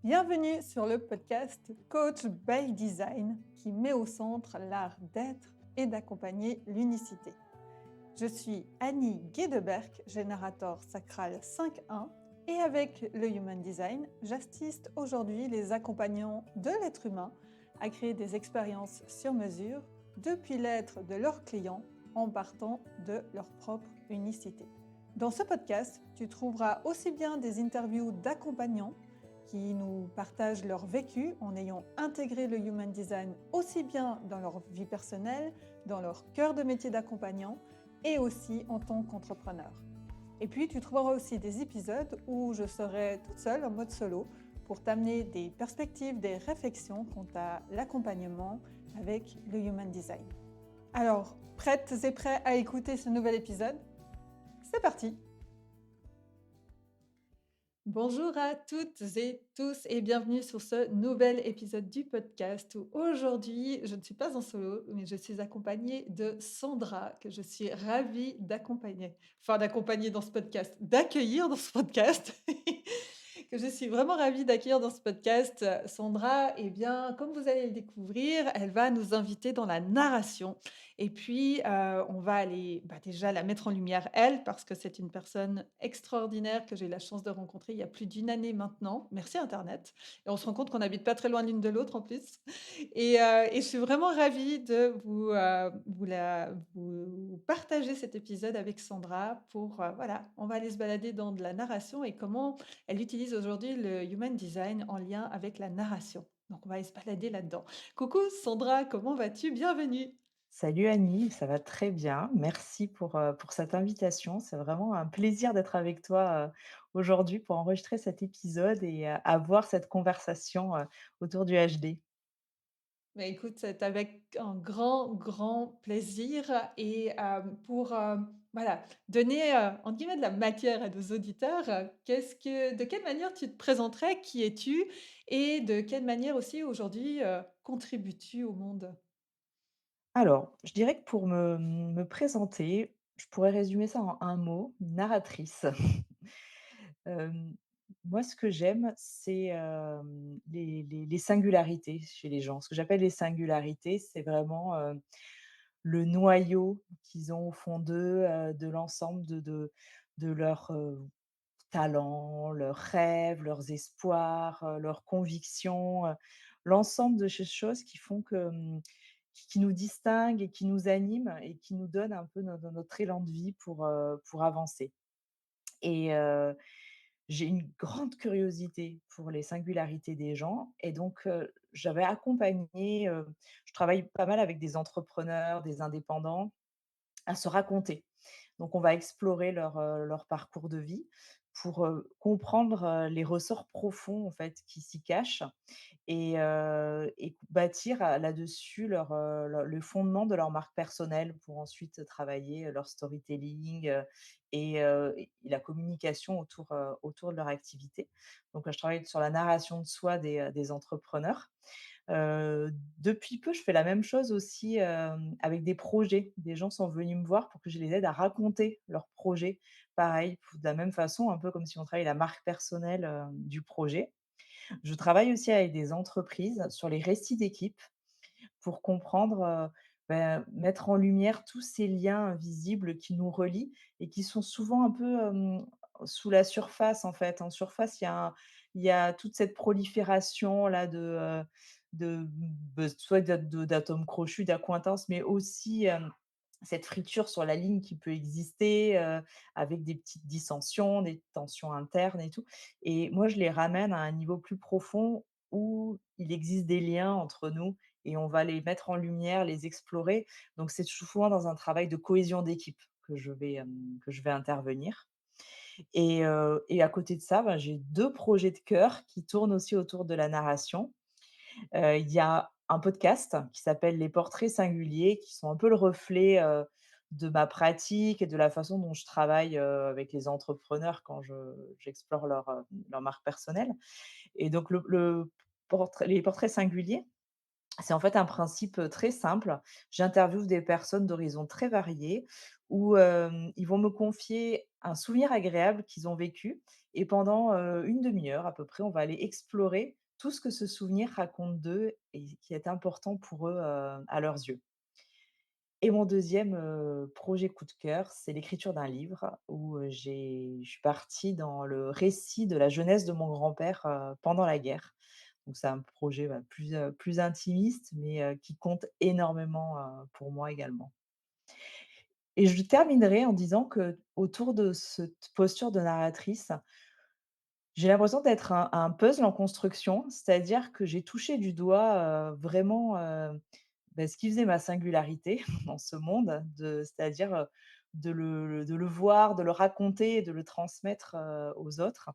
Bienvenue sur le podcast Coach by Design qui met au centre l'art d'être et d'accompagner l'unicité. Je suis Annie Guédeberg, générateur sacral 5.1 et avec le Human Design, j'assiste aujourd'hui les accompagnants de l'être humain à créer des expériences sur mesure depuis l'être de leurs clients en partant de leur propre unicité. Dans ce podcast, tu trouveras aussi bien des interviews d'accompagnants qui nous partagent leur vécu en ayant intégré le Human Design aussi bien dans leur vie personnelle, dans leur cœur de métier d'accompagnant et aussi en tant qu'entrepreneur. Et puis tu trouveras aussi des épisodes où je serai toute seule en mode solo pour t'amener des perspectives, des réflexions quant à l'accompagnement avec le Human Design. Alors, prêtes et prêts à écouter ce nouvel épisode? C'est parti! Bonjour à toutes et tous et bienvenue sur ce nouvel épisode du podcast où aujourd'hui je ne suis pas en solo mais je suis accompagnée de Sandra que je suis ravie d'accompagner dans ce podcast, d'accueillir dans ce podcast que je suis vraiment ravie d'accueillir dans ce podcast. Sandra, eh bien, comme vous allez le découvrir, elle va nous inviter dans la narration. Et puis, on va aller déjà la mettre en lumière, elle, parce que c'est une personne extraordinaire que j'ai eu la chance de rencontrer il y a plus d'une année maintenant. Merci Internet. Et on se rend compte qu'on n'habite pas très loin l'une de l'autre en plus. Et je suis vraiment ravie de vous partager cet épisode avec Sandra pour, voilà, on va aller se balader dans de la narration et comment elle utilise aujourd'hui le Human Design en lien avec la narration. Donc, on va aller se balader là-dedans. Coucou Sandra, comment vas-tu? Bienvenue. Salut Annie, ça va très bien. Merci pour cette invitation. C'est vraiment un plaisir d'être avec toi, aujourd'hui pour enregistrer cet épisode et avoir cette conversation, autour du HD. Bah, écoute, c'est avec un grand, grand plaisir et pour voilà, donner entre guillemets de la matière à nos auditeurs, de quelle manière tu te présenterais? Qui es-tu? Et de quelle manière aussi aujourd'hui contribues-tu au monde? Alors, je dirais que pour me présenter, je pourrais résumer ça en un mot, narratrice. Hem, Moi, ce que j'aime, c'est, les singularités chez les gens. Ce que j'appelle les singularités, c'est vraiment, le noyau qu'ils ont au fond d'eux, de l'ensemble de leurs, talents, leurs rêves, leurs espoirs, leurs convictions, l'ensemble de ces choses qui font que, qui nous distinguent et qui nous animent et qui nous donnent un peu notre élan de vie pour avancer. Et j'ai une grande curiosité pour les singularités des gens et donc j'avais accompagné, je travaille pas mal avec des entrepreneurs, des indépendants à se raconter. Donc on va explorer leur parcours de vie pour, comprendre, les ressorts profonds en fait qui s'y cachent et bâtir là-dessus le fondement de leur marque personnelle pour ensuite travailler, leur storytelling, et la communication autour de leur activité. Donc, je travaille sur la narration de soi des entrepreneurs. Depuis peu, je fais la même chose aussi, avec des projets. Des gens sont venus me voir pour que je les aide à raconter leurs projets. Pareil, de la même façon, un peu comme si on travaillait la marque personnelle, du projet. Je travaille aussi avec des entreprises sur les récits d'équipe pour comprendre, mettre en lumière tous ces liens invisibles qui nous relient et qui sont souvent un peu, sous la surface, en fait. En surface, il y a toute cette prolifération là soit d'atomes crochus, d'accointances, mais aussi, cette friture sur la ligne qui peut exister, avec des petites dissensions, des tensions internes et tout. Et moi, je les ramène à un niveau plus profond où il existe des liens entre nous et on va les mettre en lumière, les explorer. Donc c'est souvent dans un travail de cohésion d'équipe que je vais intervenir. Et à côté de ça, ben, j'ai 2 projets de cœur qui tournent aussi autour de la narration. Il y a un podcast qui s'appelle «Les portraits singuliers», qui sont un peu le reflet, de ma pratique et de la façon dont je travaille, avec les entrepreneurs quand j'explore leur marque personnelle. Et donc les portraits singuliers, C'est en fait un principe, très simple. J'interviewe des personnes d'horizons très variés où, ils vont me confier un souvenir agréable qu'ils ont vécu et pendant, 1/2 heure à peu près, on va aller explorer tout ce que ce souvenir raconte d'eux et qui est important pour eux, à leurs yeux. Et mon deuxième projet coup de cœur, c'est l'écriture d'un livre où, je suis partie dans le récit de la jeunesse de mon grand-père, pendant la guerre. Donc c'est un projet, bah, plus intimiste, mais, qui compte énormément, pour moi également. Et je terminerai en disant que autour de cette posture de narratrice, j'ai l'impression d'être un puzzle en construction, c'est-à-dire que j'ai touché du doigt, vraiment, bah, ce qui faisait ma singularité dans ce monde, c'est-à-dire, de le voir, de le raconter et de le transmettre, aux autres.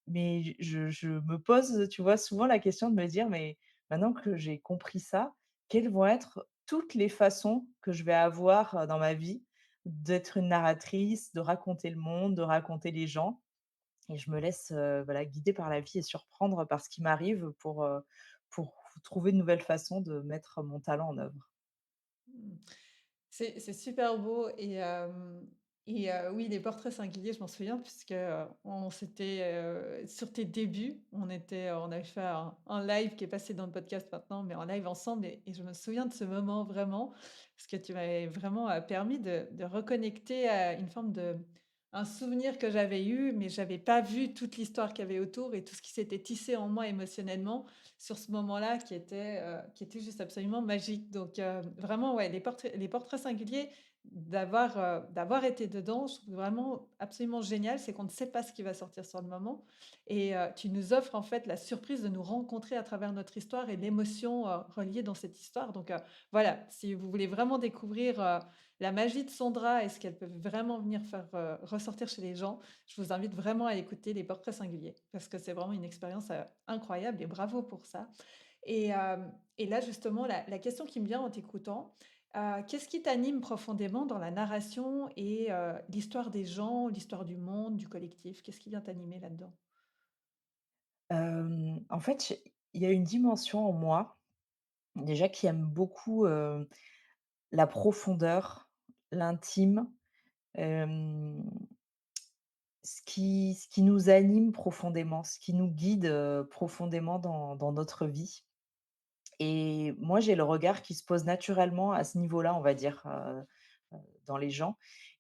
Mais je me pose, tu vois, souvent la question de me dire: «Mais maintenant que j'ai compris ça, quelles vont être toutes les façons que je vais avoir, dans ma vie d'être une narratrice, de raconter le monde, de raconter les gens?» Et je me laisse, voilà, guider par la vie et surprendre par ce qui m'arrive pour trouver de nouvelles façons de mettre mon talent en œuvre. Mmh. C'est super beau oui, les portraits singuliers, je m'en souviens puisque, on s'était, sur tes débuts, on avait fait un live qui est passé dans le podcast maintenant, mais en live ensemble et je me souviens de ce moment vraiment, parce que tu m'avais vraiment, permis de reconnecter à une forme de un souvenir que j'avais eu, mais j'avais pas vu toute l'histoire qu'il y avait autour et tout ce qui s'était tissé en moi émotionnellement sur ce moment-là qui était juste absolument magique. Donc, vraiment, ouais, les portraits singuliers, d'avoir été dedans, je trouve vraiment absolument génial. C'est qu'on ne sait pas ce qui va sortir sur le moment et tu nous offres en fait la surprise de nous rencontrer à travers notre histoire et l'émotion, reliée dans cette histoire. Donc, voilà, si vous voulez vraiment découvrir, la magie de Sondra et ce qu'elle peut vraiment venir faire, ressortir chez les gens, je vous invite vraiment à écouter les portraits singuliers parce que c'est vraiment une expérience, incroyable et bravo pour ça. Et là justement la question qui me vient en t'écoutant, qu'est-ce qui t'anime profondément dans la narration et l'histoire des gens, l'histoire du monde, du collectif? Qu'est-ce qui vient t'animer là-dedans? En fait, il y a une dimension en moi, déjà qui aime beaucoup, la profondeur, l'intime, hem, ce qui nous anime profondément, ce qui nous guide, profondément dans notre vie. Et moi, j'ai le regard qui se pose naturellement à ce niveau-là, on va dire, dans les gens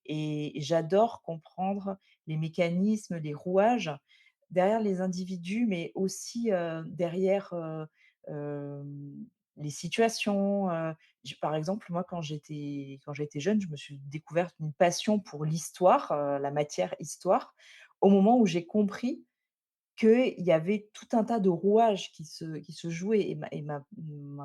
et j'adore comprendre les mécanismes, les rouages derrière les individus, mais aussi, derrière, les situations, par exemple, moi, quand j'étais jeune, je me suis découverte une passion pour l'histoire, la matière histoire, au moment où j'ai compris qu'il y avait tout un tas de rouages qui se jouaient et ma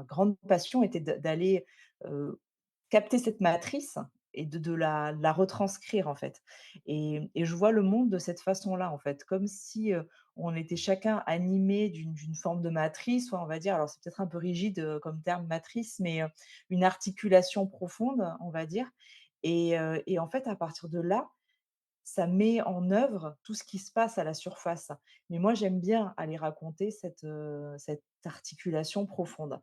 grande passion était d'aller, heu, capter cette matrice et de la retranscrire, en fait et je vois le monde de cette façon-là, en fait, comme si, on était chacun animé d'une forme de matrice, ouais, on va dire, alors c'est peut-être un peu rigide, comme terme matrice, mais, une articulation profonde, on va dire et en fait, à partir de là, ça met en œuvre tout ce qui se passe à la surface. Mais moi, j'aime bien aller raconter cette articulation profonde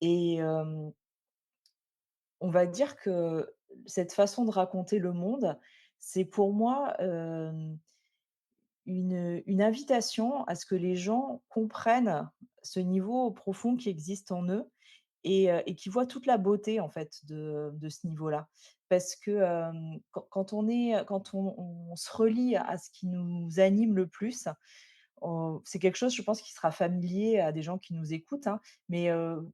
et on va dire que cette façon de raconter le monde, c'est pour moi, une invitation à ce que les gens comprennent ce niveau profond qui existe en eux et qui voient toute la beauté en fait de ce niveau-là. Parce que, quand on se relie à ce qui nous anime le plus, c'est quelque chose, je pense, qui sera familier à des gens qui nous écoutent, hein, mais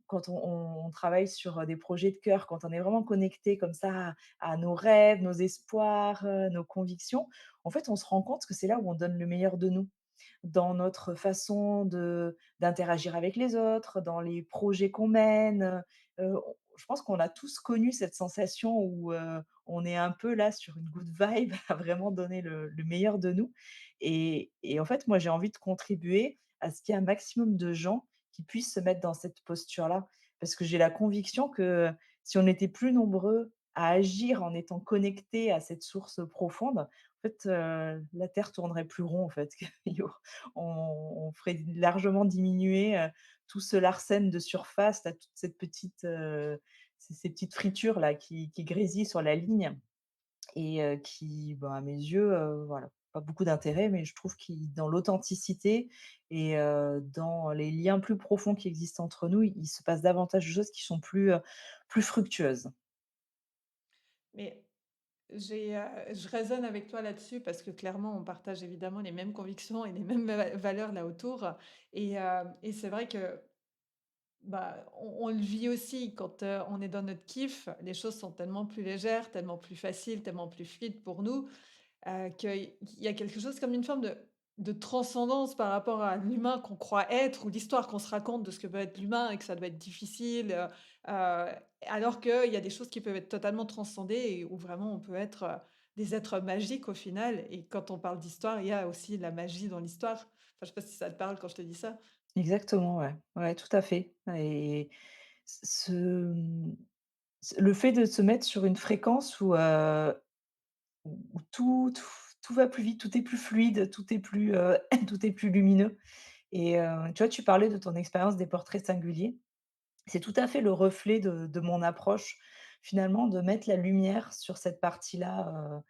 quand on travaille sur, des projets de cœur, quand on est vraiment connecté comme ça à nos rêves, nos espoirs, nos convictions, en fait, on se rend compte que c'est là où on donne le meilleur de nous dans notre façon d'interagir avec les autres, dans les projets qu'on mène, on je pense qu'on a tous connu cette sensation où, on est un peu là sur une good vibe à vraiment donner le meilleur de nous et en fait, moi, j'ai envie de contribuer à ce qu'il y ait un maximum de gens qui puissent se mettre dans cette posture-là. Parce que j'ai la conviction que si on était plus nombreux à agir en étant connectés à cette source profonde, la terre tournerait plus rond, en fait. Il y aur on ferait largement diminuer, tout ce larcène de surface, là, toute cette petite, ces petites fritures là qui grésillent sur la ligne et qui, ben, à mes yeux, voilà, pas beaucoup d'intérêt, mais je trouve qu'il dans l'authenticité et dans les liens plus profonds qui existent entre nous, il se passe davantage de choses qui sont plus fructueuses. Mais je résonne avec toi là-dessus parce que clairement, on partage évidemment les mêmes convictions et les mêmes valeurs là autour et c'est vrai que, bah, on le vit aussi quand, on est dans notre kiff, les choses sont tellement plus légères, tellement plus faciles, tellement plus fluides pour nous. Qu'il y a quelque chose comme une forme de transcendance par rapport à l'humain qu'on croit être ou l'histoire qu'on se raconte de ce que peut être l'humain et que ça doit être difficile, alors qu'il y a des choses qui peuvent être totalement transcendées et où vraiment on peut être, des êtres magiques au final et quand on parle d'histoire, il y a aussi la magie dans l'histoire. Enfin, je sais pas si ça te parle quand je te dis ça? Exactement, ouais. Ouais, tout à fait et ce, le fait de se mettre sur une fréquence où tout va plus vite, tout est plus fluide, tout est plus, tout est plus lumineux et tu vois, tu parlais de ton expérience des portraits singuliers. C'est tout à fait le reflet de mon approche, finalement, de mettre la lumière sur cette partie-là,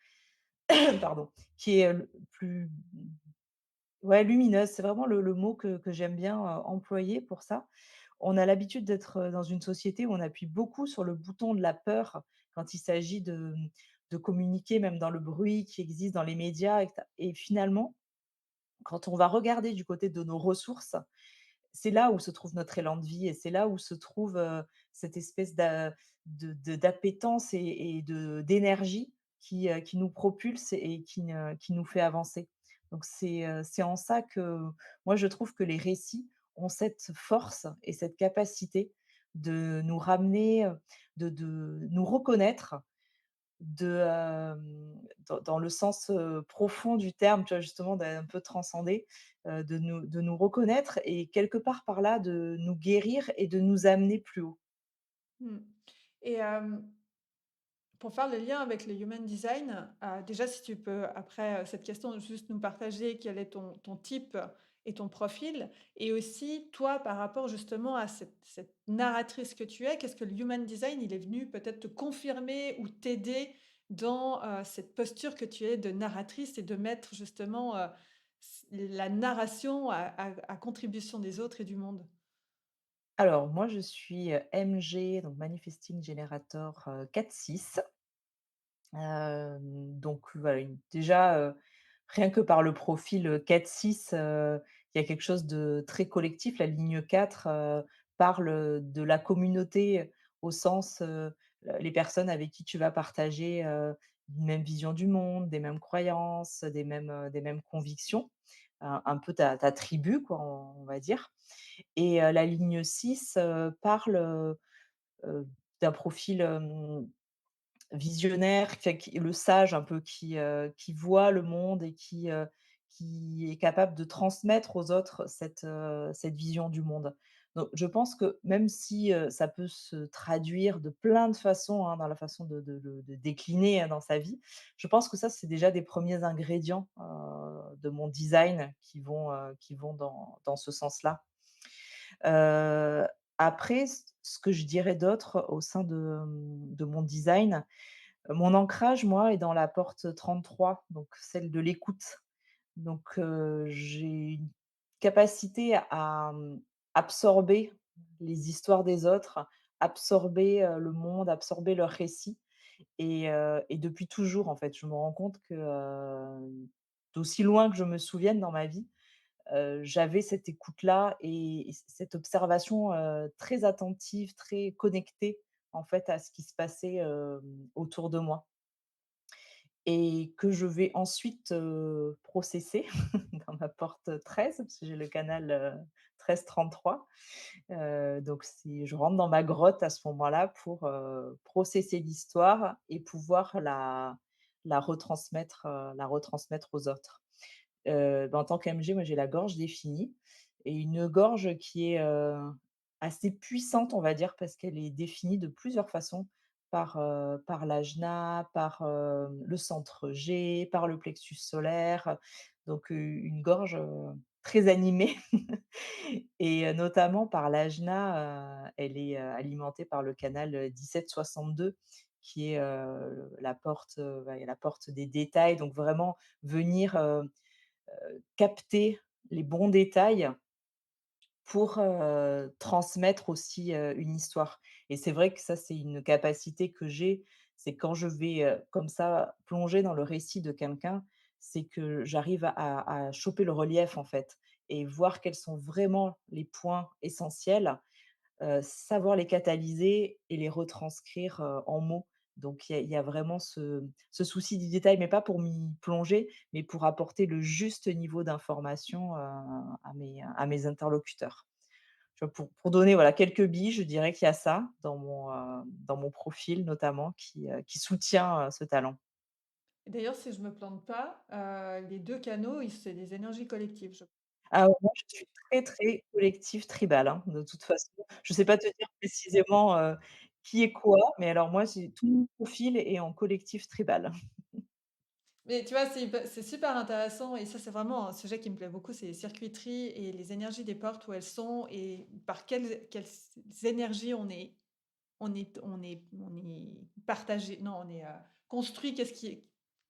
pardon, qui est, le plus ouais, lumineuse, c'est vraiment le mot que j'aime bien, employer pour ça. On a l'habitude d'être, dans une société où on appuie beaucoup sur le bouton de la peur quand il s'agit de communiquer, même dans le bruit qui existe dans les médias et finalement, quand on va regarder du côté de nos ressources, c'est là où se trouve notre élan de vie et c'est là où se trouve, cette espèce d'appétence et d'énergie qui nous propulse et qui nous fait avancer. Donc c'est en ça que moi je trouve que les récits ont cette force et cette capacité de nous ramener, de nous reconnaître dans le sens, profond du terme, tu vois? Justement d'un peu transcender, de nous reconnaître et quelque part par là, de nous guérir et de nous amener plus haut. Mmh et pour faire le lien avec le human design, déjà si tu peux après, cette question juste nous partager quel est ton type et ton profil et aussi toi par rapport justement à cette narratrice que tu es, qu'est-ce que le human design il est venu peut-être te confirmer ou t'aider dans, cette posture que tu es de narratrice et de mettre justement, la narration à contribution des autres et du monde? Alors moi je suis, MG, donc Manifesting Generator, 4-6. Donc voilà, déjà, rien que par le profil, 4-6, il y a quelque chose de très collectif. La ligne 4 parle, de la communauté au sens, les personnes avec qui tu vas partager, une même vision du monde, des mêmes croyances, des mêmes convictions, un peu ta tribu quoi, on va dire et la ligne 6 parle, d'un profil, visionnaire, qui le sage un peu qui voit le monde et qui est capable de transmettre aux autres cette vision du monde. Donc je pense que même si, ça peut se traduire de plein de façons, hein, dans la façon de décliner, dans sa vie, je pense que ça, c'est déjà des premiers ingrédients, de mon design qui vont dans ce sens-là. Heu, Après ce que je dirais d'autre au sein de mon design, mon ancrage, moi, est dans la porte 33, donc celle de l'écoute. Donc, j'ai une capacité à, absorber les histoires des autres, absorber, le monde, absorber leurs récits et depuis toujours, en fait, je me rends compte que, d'aussi loin que je me souvienne dans ma vie, j'avais cette écoute-là et cette observation, très attentive, très connectée, en fait, à ce qui se passait, autour de moi et que je vais ensuite, processer dans ma porte 13 parce que j'ai le canal, 13-33. Donc si je rentre dans ma grotte à ce moment-là pour, processer l'histoire et pouvoir la retransmettre aux autres. En tant qu'MG, moi, j'ai la gorge définie et une gorge qui est, assez puissante, on va dire, parce qu'elle est définie de plusieurs façons. par l'ajna, par, le centre G, par le plexus solaire, donc une gorge, très animée et notamment par l'ajna, elle est, alimentée par le canal, 17-62 qui est, la porte des détails, donc vraiment venir, capter les bons détails pour, transmettre aussi, une histoire et c'est vrai que ça, c'est une capacité que j'ai, c'est quand je vais, comme ça plonger dans le récit de quelqu'un, c'est que j'arrive à choper le relief, en fait et voir quels sont vraiment les points essentiels, savoir les catalyser et les retranscrire, en mots. Donc il y a vraiment ce souci du détail, mais pas pour m'y plonger, mais pour apporter le juste niveau d'information, à mes interlocuteurs. Tu vois, pour donner, voilà, quelques billes, je dirais qu'il y a ça dans mon profil notamment qui soutient, ce talent. Et d'ailleurs, si je me plante pas, les 2 canaux, ils c'est des énergies collectives, je Ah ouais, moi je suis très, très collectif tribal, hein, de toute façon. Je sais pas te dire précisément, qui est quoi, mais alors moi, c'est tout mon profil est en collectif tribal. mais tu vois, c'est super intéressant et ça, c'est vraiment un sujet qui me plaît beaucoup, c'est les circuiteries et les énergies des portes, où elles sont et par quelles énergies on est partagé, non, on est, construit, qu'est-ce qui est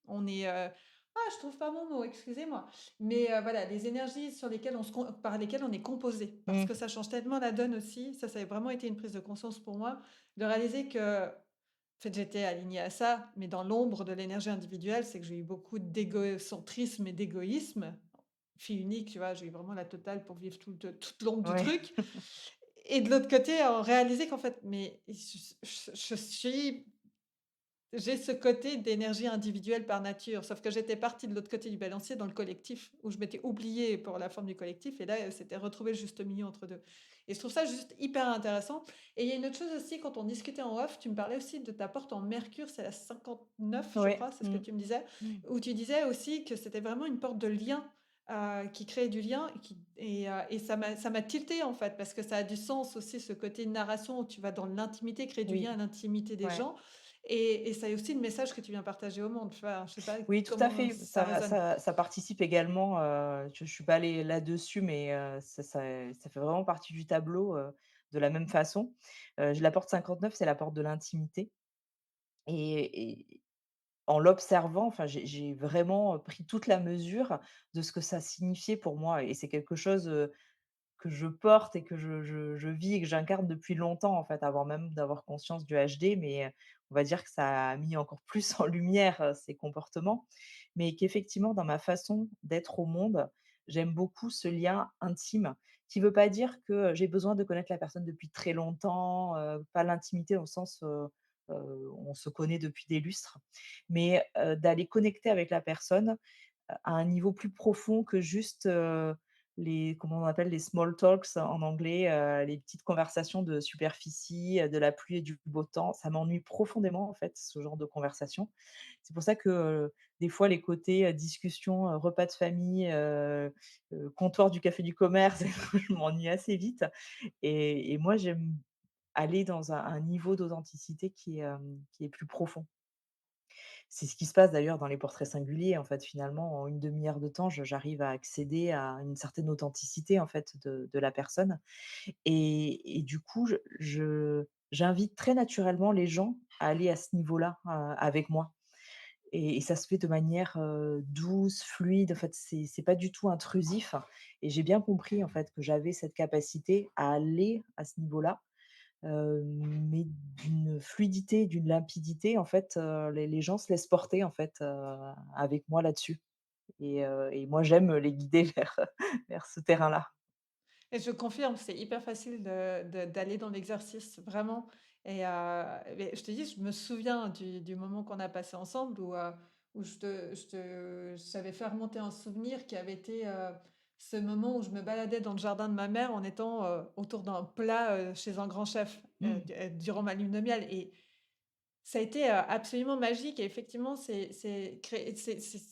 on est, je trouve pas mon mot, excusez-moi. Mais, voilà, les énergies sur lesquelles on se com par lesquelles on est composé. Parce Mmh, que ça change tellement la donne aussi. Ça a vraiment été une prise de conscience pour moi, de réaliser que, en fait, j'étais alignée à ça, mais dans l'ombre de l'énergie individuelle, c'est que j'ai eu beaucoup d'égocentrisme et d'égoïsme. Fille unique, tu vois? J'ai eu vraiment la totale pour vivre toute l'ombre du ouais, truc et de l'autre côté, réaliser qu'en fait, mais je suis j'ai ce côté d'énergie individuelle par nature, sauf que j'étais partie de l'autre côté du balancier dans le collectif, où je m'étais oubliée pour la forme du collectif et là, c'était retrouver le juste milieu entre 2 et je trouve ça juste hyper intéressant et il y a une autre chose aussi quand on discutait en off, tu me parlais aussi de ta porte en mercure, c'est la 59 je ouais, crois, c'est ce que mmh, tu me disais, mmh, où tu disais aussi que c'était vraiment une porte de lien, qui créait du lien et ça m'a tilté en fait, parce que ça a du sens aussi ce côté narration où tu vas dans l'intimité, créer du lien à oui, l'intimité des ouais. gens et c'est aussi le message que tu viens partager au monde, tu vois? Je sais pas Oui, tout à comment fait. ça Ça résonne? ça ça participe également, je suis pas allée là-dessus, mais ça fait vraiment partie du tableau, de la même façon. La porte 59, c'est la porte de l'intimité et en l'observant, enfin, j'ai vraiment, pris toute la mesure de ce que ça signifiait pour moi et c'est quelque chose, que je porte et que je vis et que j'incarne depuis longtemps, en fait, avant même d'avoir conscience du HD, mais on va dire que ça a mis encore plus en lumière, ces comportements. Mais qu'effectivement, dans ma façon d'être au monde, j'aime beaucoup ce lien intime, qui veut pas dire que j'ai besoin de connaître la personne depuis très longtemps, pas l'intimité au sens, on se connaît depuis des lustres, mais d'aller connecter avec la personne, à un niveau plus profond que juste, les comment on appelle? Les small talks en anglais, les petites conversations de superficie, de la pluie et du beau temps. Ça m'ennuie profondément, en fait, ce genre de conversation. C'est pour ça que, des fois, les côtés, discussion, repas de famille, comptoir du café du commerce, je m'ennuie assez vite et moi, j'aime aller dans un niveau d'authenticité qui est plus profond. C'est ce qui se passe d'ailleurs dans les portraits singuliers, en fait, finalement, en une demi heure de temps, je j'arrive à accéder à une certaine authenticité, en fait, de la personne et du coup, j'invite très naturellement les gens à aller à ce niveau-là, avec moi et ça se fait de manière, douce, fluide, en fait, c'est pas du tout intrusif et j'ai bien compris, en fait, que j'avais cette capacité à aller à ce niveau-là mais d'une fluidité, d'une limpidité, en fait, les gens se laissent porter, en fait, avec moi là-dessus et moi, j'aime les guider vers ce terrain-là. Et je confirme, c'est hyper facile d'aller dans l'exercice, vraiment. Mais je te dis, je me souviens du moment qu'on a passé ensemble où je t'avais fait remonter un souvenir qui avait été ce moment où je me baladais dans le jardin de ma mère en étant autour d'un plat chez un grand chef Mmh. durant ma lune de miel. Et ça a été absolument magique. Et effectivement, c'est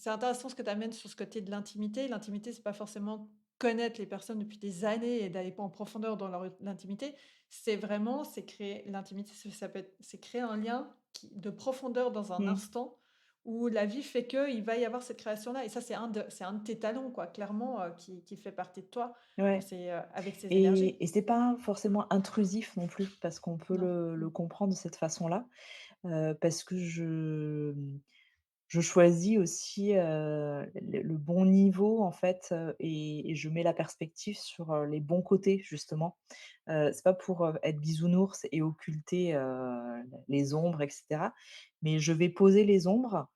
intéressant ce que tu amènes sur ce côté de l'intimité. L'intimité, c'est pas forcément connaître les personnes depuis des années et d'aller pas en profondeur dans leur l'intimité, c'est vraiment c'est créer l'intimité, ça peut être c'est créer un lien qui de profondeur dans un Mmh. instant où la vie fait qu'il va y avoir cette création-là et ça c'est un de tes talents quoi, clairement, qui fait partie de toi dans Ouais. ces, avec ces énergies. Et c'est pas forcément intrusif non plus, parce qu'on peut Non. le Mmh. comprendre de cette façon-là, parce que je choisis aussi, le bon niveau en fait, et je mets la perspective sur, les bons côtés justement. C'est pas pour, être bisounours et occulter, les ombres et cetera, mais je vais poser les ombres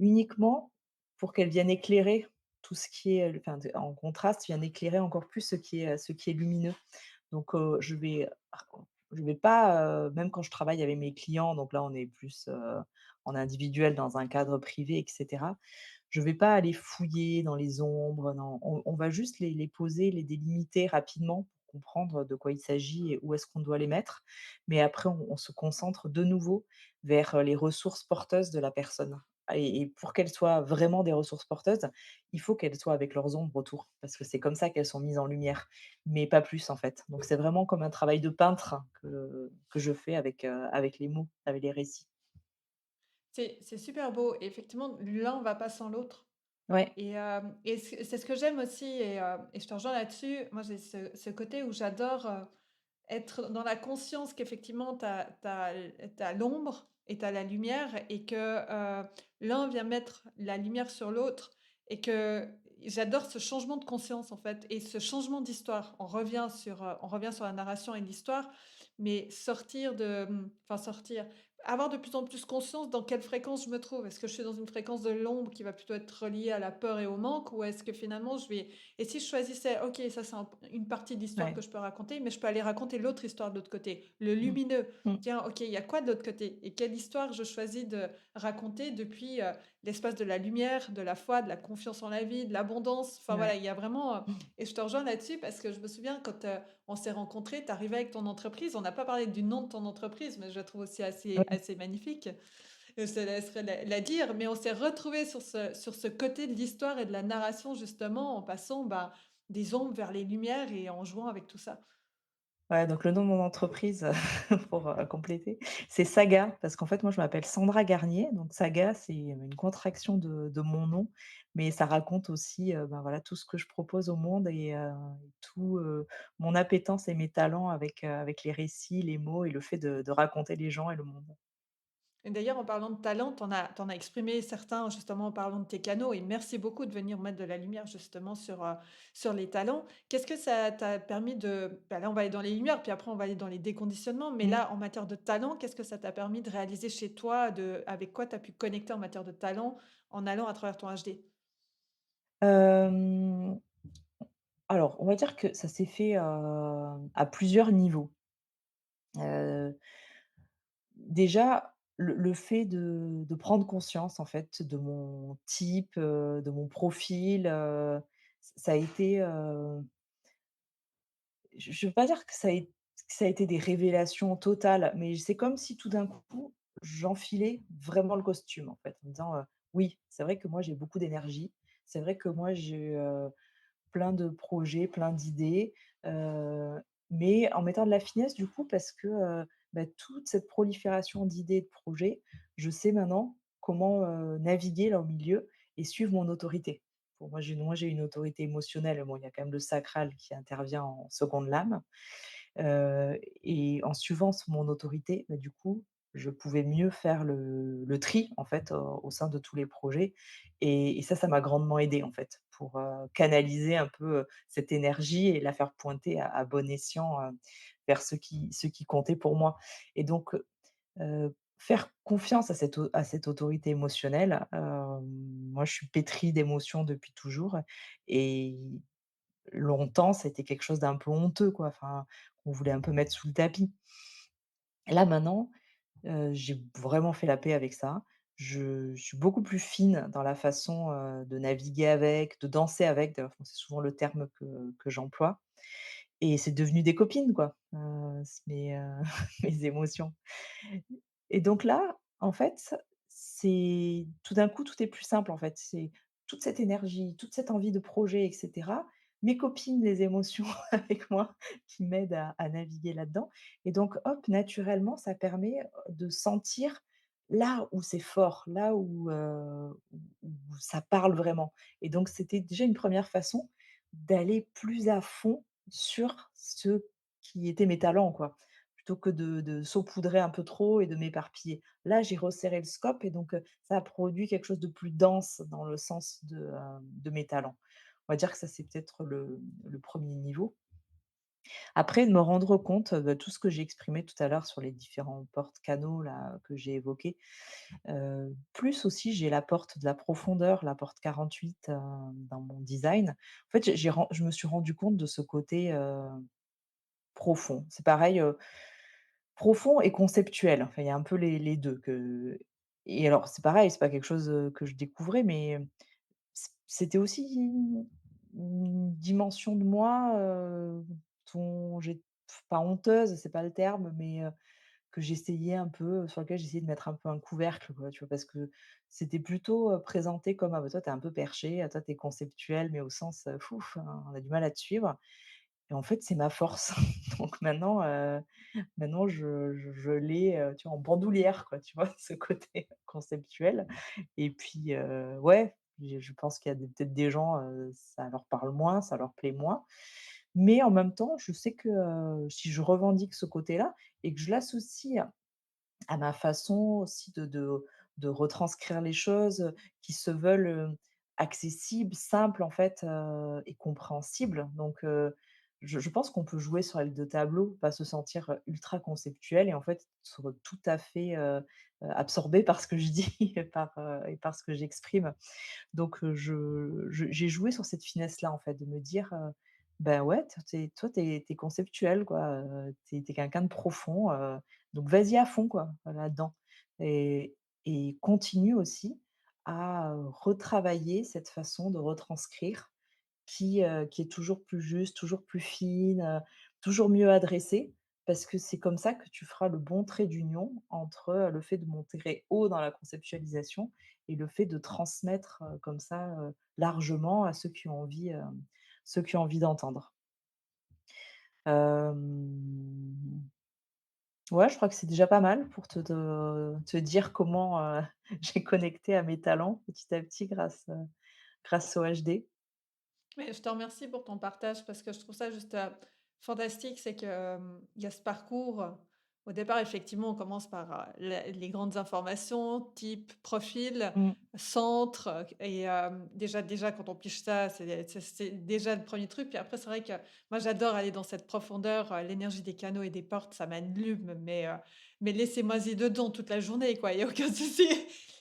uniquement pour qu'elles viennent éclairer tout ce qui est, enfin de en contraste, viennent éclairer encore plus ce qui est lumineux. Donc, je vais pas, même quand je travaille avec mes clients, donc là on est plus, en individuel dans un cadre privé et cetera. Je vais pas aller fouiller dans les ombres, non. On va juste les poser, les délimiter rapidement pour comprendre de quoi il s'agit et où est-ce qu'on doit les mettre. Mais après on se concentre de nouveau vers, les ressources porteuses de la personne. Et pour qu'elles soient vraiment des ressources porteuses, il faut qu'elles soient avec leurs ombres autour, parce que c'est comme ça qu'elles sont mises en lumière, mais pas plus en fait. Donc c'est vraiment comme un travail de peintre que je fais avec les mots, avec les récits. C'est super beau et effectivement l'un va pas sans l'autre. Ouais. Et c'est ce que j'aime aussi et je te rejoins là-dessus. Moi, j'ai ce côté où j'adore, être dans la conscience qu'effectivement tu as l'ombre et tu as la lumière et que, l'un vient mettre la lumière sur l'autre et que j'adore ce changement de conscience, en fait et ce changement d'histoire. On revient sur la narration et l'histoire, mais enfin sortir, avoir de plus en plus conscience dans quelle fréquence je me trouve. Est-ce que je suis dans une fréquence de l'ombre qui va plutôt être reliée à la peur et au manque ou est-ce que finalement je vais et si je choisissais, OK, ça c'est une partie de l'histoire que Ouais. je peux raconter, mais je peux aller raconter l'autre histoire de l'autre côté, le Mmh. lumineux. Mmh. Tiens, OK, il y a quoi de l'autre côté? Et quelle histoire je choisis de raconter depuis l'espace de la lumière, de la foi, de la confiance en la vie, de l'abondance. Enfin voilà, Ouais. il y a vraiment, Mmh. et je te rejoins là-dessus parce que je me souviens quand on s'est rencontrés, tu arrivais avec ton entreprise. On n'a pas parlé du nom de ton entreprise, mais je la trouve aussi Ouais. assez magnifique. Je te laisserai la dire, mais on s'est retrouvés sur ce côté de l'histoire et de la narration, justement, en passant bah, des ombres vers les lumières et en jouant avec tout ça. Ouais, donc le nom de mon entreprise, pour, compléter, c'est Saga, parce qu'en fait, moi, je m'appelle Sandra Garnier, donc Saga, c'est une contraction de mon nom, mais ça raconte aussi, ben, voilà, tout ce que je propose au monde et tout, mon appétence et mes talents avec les récits, les mots et le fait de raconter les gens et le monde. Et d'ailleurs, en parlant de talent, t'en as exprimé certains justement en parlant de tes canaux et merci beaucoup de venir mettre de la lumière justement sur les talents. Qu'est-ce que ça t'a permis de... bah là, on va aller dans les lumières, puis après, on va aller dans les déconditionnements. Mais Mmh. là, en matière de talent, qu'est-ce que ça t'a permis de réaliser chez toi, avec quoi tu as pu connecter en matière de talent en allant à travers ton HD? Hem, alors, on va dire que ça s'est fait, à plusieurs niveaux. Heu Déjà, le fait de prendre conscience, en fait, de mon type, de mon profil, ça a été, je veux pas dire que ça a été des révélations totales, mais c'est comme si tout d'un coup, j'enfilais vraiment le costume, en fait, en me disant, «Oui, c'est vrai que moi j'ai beaucoup d'énergie. C'est vrai que moi j'ai, plein de projets, plein d'idées, heu, mais en mettant de la finesse du coup parce que, bah, toute cette prolifération d'idées et de projets, je sais maintenant comment, naviguer là au milieu et suivre mon autorité. Pour moi j'ai une autorité émotionnelle, bon il y a quand même le sacral qui intervient en seconde lame, et en suivant mon autorité, bah, du coup, je pouvais mieux faire le tri en fait, au sein de tous les projets et ça m'a grandement aidé en fait pour, canaliser un peu, cette énergie et la faire pointer à bon escient, vers ce qui comptait pour moi et donc, faire confiance à cette autorité émotionnelle, moi je suis pétrie d'émotions depuis toujours et longtemps, c'était quelque chose d'un peu honteux, quoi, enfin, qu'on voulait un peu mettre sous le tapis. Là, maintenant, j'ai vraiment fait la paix avec ça. Je suis beaucoup plus fine dans la façon, de naviguer avec, de danser avec, d'ailleurs, c'est souvent le terme que j'emploie et c'est devenu des copines, quoi, mes émotions et donc là, en fait, c'est tout d'un coup, tout est plus simple, en fait. C'est toute cette énergie, toute cette envie de projet et cetera. mes copines les émotions avec moi, qui m'aident à naviguer là-dedans et donc hop, naturellement, ça permet, de sentir là où c'est fort, là où ça parle vraiment et donc c'était déjà une première façon d'aller plus à fond sur ce qui étaient mes talents, quoi, plutôt que de saupoudrer un peu trop et de m'éparpiller. Là, j'ai resserré le scope et donc ça a produit quelque chose de plus dense dans le sens de mes talents. On va dire que ça, c'est peut-être le 1er niveau. Après, de me rendre compte, de tout ce que j'ai exprimé tout à l'heure sur les différents porte-canaux là, que j'ai évoqués, plus aussi j'ai la porte de la profondeur, la porte 48, dans mon design. En fait, je me suis rendu compte de ce côté, profond. C'est pareil, profond et conceptuel. Enfin, il y a un peu les 2 que et alors c'est pareil, c'est pas quelque chose, que je découvrais, mais c'était aussi une dimension de moi, dont j'ai pas honteuse, c'est pas le terme, mais que j'essayais un peu sur lequel j'essayais de mettre un peu un couvercle, quoi, tu vois? Parce que c'était plutôt, présenté comme: «Ah bah, toi, tu es un peu perché, ah toi, tu es conceptuel», mais au sens, fouf, on a du mal à te suivre et en fait, c'est ma force. Donc maintenant je l'ai, tu vois, en bandoulière, quoi, tu vois? Ce côté conceptuel et puis, ouais, je pense qu'il y a peut-être des gens, ça leur parle moins, ça leur plaît moins. Mais en même temps, je sais que, si je revendique ce côté-là et que je l'associe à ma façon aussi de retranscrire les choses, qui se veulent, accessibles, simples en fait, et compréhensibles. Donc je pense qu'on peut jouer sur les 2 tableaux, pas se sentir, ultra conceptuel et en fait être tout à fait, absorbé par ce que je dis et par ce que j'exprime. Donc j'ai joué sur cette finesse-là, en fait, de me dire, «Ben, ouais, toi, tu es conceptuel, quoi, tu es quelqu'un de profond, donc vas-y à fond, quoi, là-dedans» et continue aussi à, retravailler cette façon de retranscrire qui est toujours plus juste, toujours plus fine, toujours mieux adressée. Parce que c'est comme ça que tu feras le bon trait d'union entre, le fait de monter haut dans la conceptualisation et le fait de transmettre, comme ça, largement à ceux qui ont envie d'entendre. Hem, ouais, je crois que c'est déjà pas mal pour te dire comment, j'ai connecté à mes talents petit à petit grâce au HD. Mais je te remercie pour ton partage parce que je trouve ça juste, fantastique. C'est que, il y a ce parcours. Au départ, effectivement, on commence par, les grandes informations, type, profil, Mmh. centre, et déjà quand on pige ça, c'est déjà le premier truc. Puis après, c'est vrai que moi, j'adore aller dans cette profondeur, l'énergie des canaux et des portes, ça m'allume, mais laissez-moi-y dedans toute la journée, quoi, il y a aucun souci.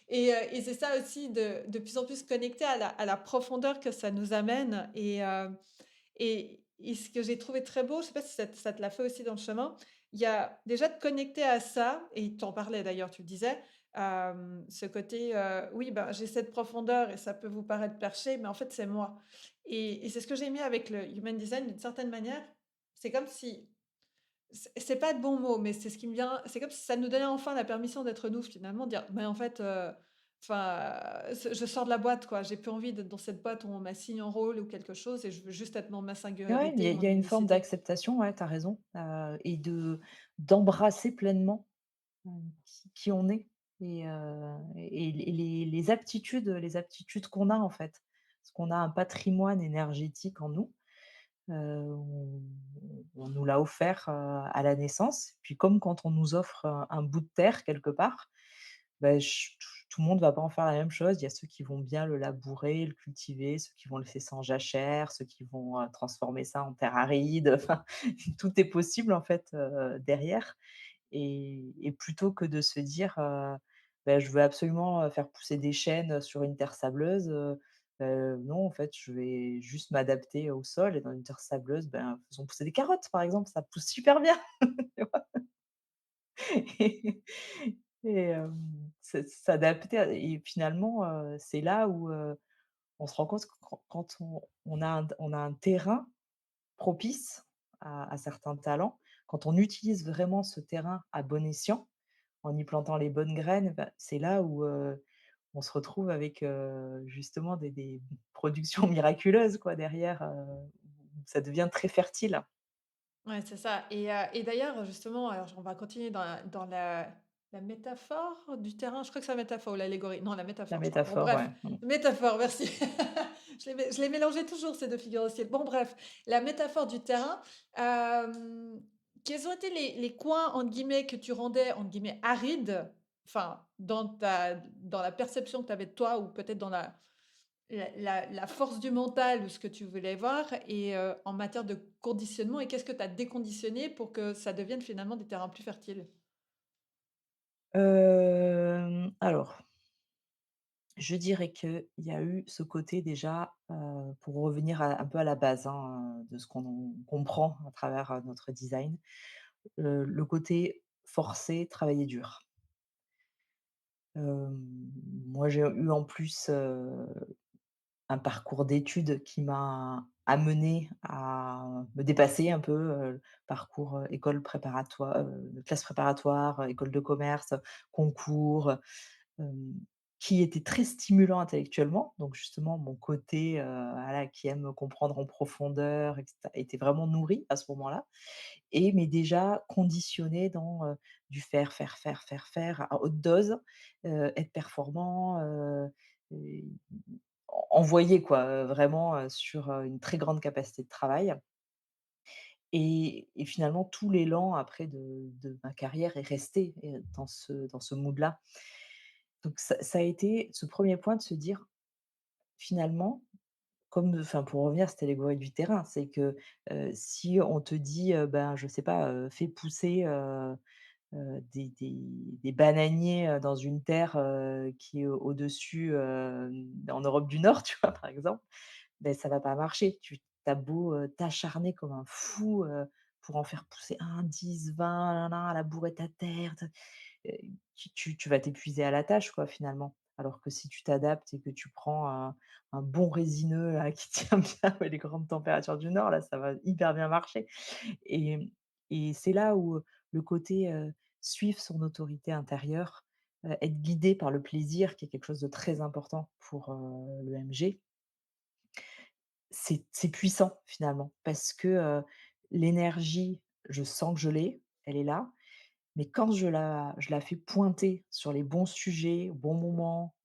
Et c'est ça aussi de plus en plus connecter à la profondeur que ça nous amène et ce que j'ai trouvé très beau, je sais pas si ça te l'a fait aussi dans le chemin, il y a déjà de connecter à ça et tu en parlais d'ailleurs, tu le disais, ce côté, oui, ben, j'ai cette profondeur et ça peut vous paraître perché, mais en fait, c'est moi et c'est ce que j'ai mis avec le human design d'une certaine manière. C'est comme si c'est pas le bon mot, mais c'est ce qui me vient. C'est comme si ça nous donnait enfin la permission d'être nous finalement, dire: «Mais en fait, enfin, je sors de la boîte quoi, j'ai plus envie d'être dans cette boîte où on m'assigne un rôle ou quelque chose et je veux juste être dans ma Ouais, singularité, il mon y a une forme unicité». d'acceptation, ouais, tu as raison, et d'embrasser pleinement, qui on est et les aptitudes qu'on a, en fait. Parce qu'on a un patrimoine énergétique en nous, on nous l'a offert, à la naissance. Puis comme quand on nous offre un bout de terre quelque part, bah, tout le monde va pas en faire la même chose. Il y a ceux qui vont bien le labourer, le cultiver, ceux qui vont le laisser sans jachère, ceux qui vont, transformer ça en terre aride, enfin, tout est possible en fait, derrière et plutôt que de se dire, bah, «Je veux absolument, faire pousser des chênes, sur une terre sableuse», non en fait, je vais juste m'adapter au sol et dans une terre sableuse, ben, faisons pousser des carottes par exemple, ça pousse super bien, tu vois? Et s'adapter et finalement, c'est là où, on se rend compte que quand on a un terrain propice à certains talents, quand on utilise vraiment ce terrain à bon escient, en y plantant les bonnes graines, bah, c'est là où, on se retrouve avec, justement des productions miraculeuses quoi derrière, ça devient très fertile. Ouais, c'est ça et d'ailleurs, justement, alors on va continuer dans la métaphore du terrain. Je crois que c'est la métaphore ou l'allégorie? Non, la La métaphore, je crois. Bon métaphore, bref, ouais. Mmh. métaphore, merci. Je les mélangeais toujours ces 2 figures au ciel. Bon bref, la métaphore du terrain, quels ont été les coins, entre guillemets, que tu rendais, entre guillemets, «arides», enfin, dans la perception que tu avais de toi ou peut-être dans la force du mental ou ce que tu voulais voir et en matière de conditionnement et qu'est-ce que tu as déconditionné pour que ça devienne finalement des terrains plus fertiles? Alors, je dirais qu'il y a eu ce côté déjà, pour revenir à un peu à la base, hein, de ce qu'on comprend à travers, notre design, le côté forcer, travailler dur. Moi, j'ai eu en plus, un parcours d'études qui m'a amené à me dépasser un peu, parcours, école préparatoire, classe préparatoire, école de commerce, concours, hem, qui était très stimulant intellectuellement. Donc justement, mon côté, voilà, qui aime comprendre en profondeur et cetera, était vraiment nourri à ce moment-là et mais déjà conditionné dans, du faire, faire, faire, faire, faire à haute dose, être performant, et envoyer quoi, vraiment, sur, une très grande capacité de travail et finalement tout l'élan après de ma carrière est resté, dans ce mood-là. Donc ça a été ce premier point de se dire: «Finalement», comme enfin pour revenir, c'était l'allégorie du terrain, c'est que, si on te dit, ben, je sais pas, fais pousser, des bananiers, dans une terre, qui est au-dessus, en Europe du Nord, tu vois, par exemple, beh, ça va pas marcher. Tu as beau, t'acharner comme un fou, pour en faire pousser un 10 20 nin nin, labourer ta terre, heu, tu vas t'épuiser à la tâche, quoi, finalement. Alors que si tu t'adaptes et que tu prends un bon résineux, là, qui tient bien, ouais, les grandes températures du Nord, là, ça va hyper bien marcher et et c'est là où, le côté, suivre son autorité intérieure, être guidé par le plaisir, qui est quelque chose de très important pour, l'EMG, c'est puissant finalement parce que, l'énergie, je sens que je l'ai, elle est là, mais quand je la fais pointer sur les bons sujets, au bon moment,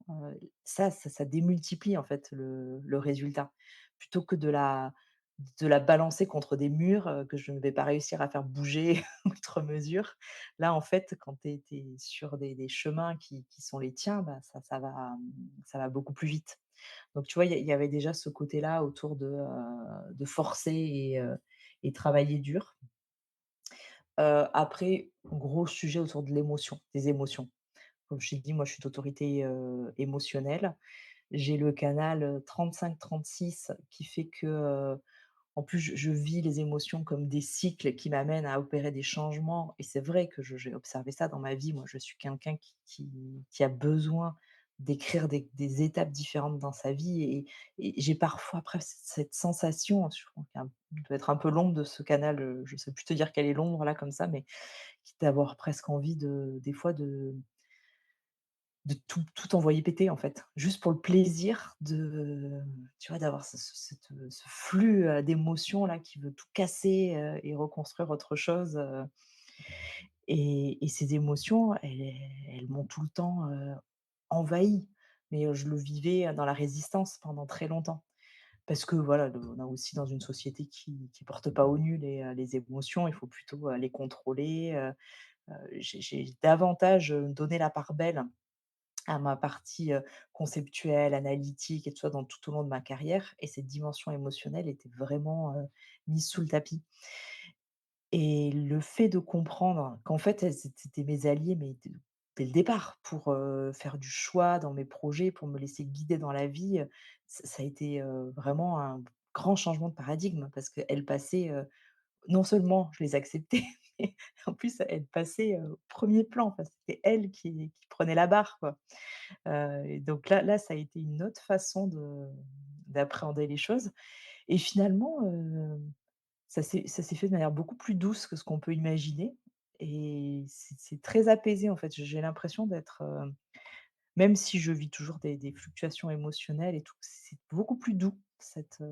ça démultiplie en fait le résultat. Plutôt que de la balancer contre des murs, que je ne vais pas réussir à faire bouger outre mesure. Là, en fait, quand tu es sur des chemins qui sont les tiens, bah, ça va beaucoup plus vite. Donc tu vois, il y avait déjà ce côté-là autour de forcer et travailler dur. Après, gros sujet autour de l'émotion, des émotions. Comme je t'ai dit, moi, je suis d'autorité, émotionnelle. J'ai le canal, 35-36 qui fait que, en plus, je vis les émotions comme des cycles qui m'amènent à opérer des changements et c'est vrai que je j'ai observé ça dans ma vie. Moi, je suis quelqu'un qui a besoin d'écrire des étapes différentes dans sa vie et j'ai parfois après cette sensation, je crois qu'elle doit être un peu l'ombre de ce canal, je sais plus te dire quelle est l'ombre là comme ça, mais quitte d'avoir presque envie des fois de tout envoyer péter, en fait. Juste pour le plaisir de tu vois, d'avoir ce flux, d'émotions là qui veut tout casser, et reconstruire autre chose, et ces émotions, elles m'ont tout le temps, envahie. Mais, je le vivais, dans la résistance pendant très longtemps. Parce que voilà, on a aussi dans une société qui porte pas au nu les émotions, il faut plutôt, les contrôler, j'ai davantage, donné la part belle à ma partie, conceptuelle, analytique et tout ça dans tout au long de ma carrière et cette dimension émotionnelle était vraiment, mise sous le tapis et le fait de comprendre qu'en fait, c'était mes alliés, mais dès le départ pour, faire du choix dans mes projets, pour me laisser guider dans la vie, ça a été, vraiment un grand changement de paradigme parce qu'elles passaient, non seulement je les acceptais, mais en plus elles passaient, au 1er plan. Enfin, c'était elles qui prenaient la barre, quoi. Et donc là, ça a été une autre façon d'appréhender les choses et finalement, ça s'est fait de manière beaucoup plus douce que ce qu'on peut imaginer et c'est très apaisé, en fait. J'ai l'impression d'être, Même si je vis toujours des fluctuations émotionnelles et tout, c'est beaucoup plus doux cette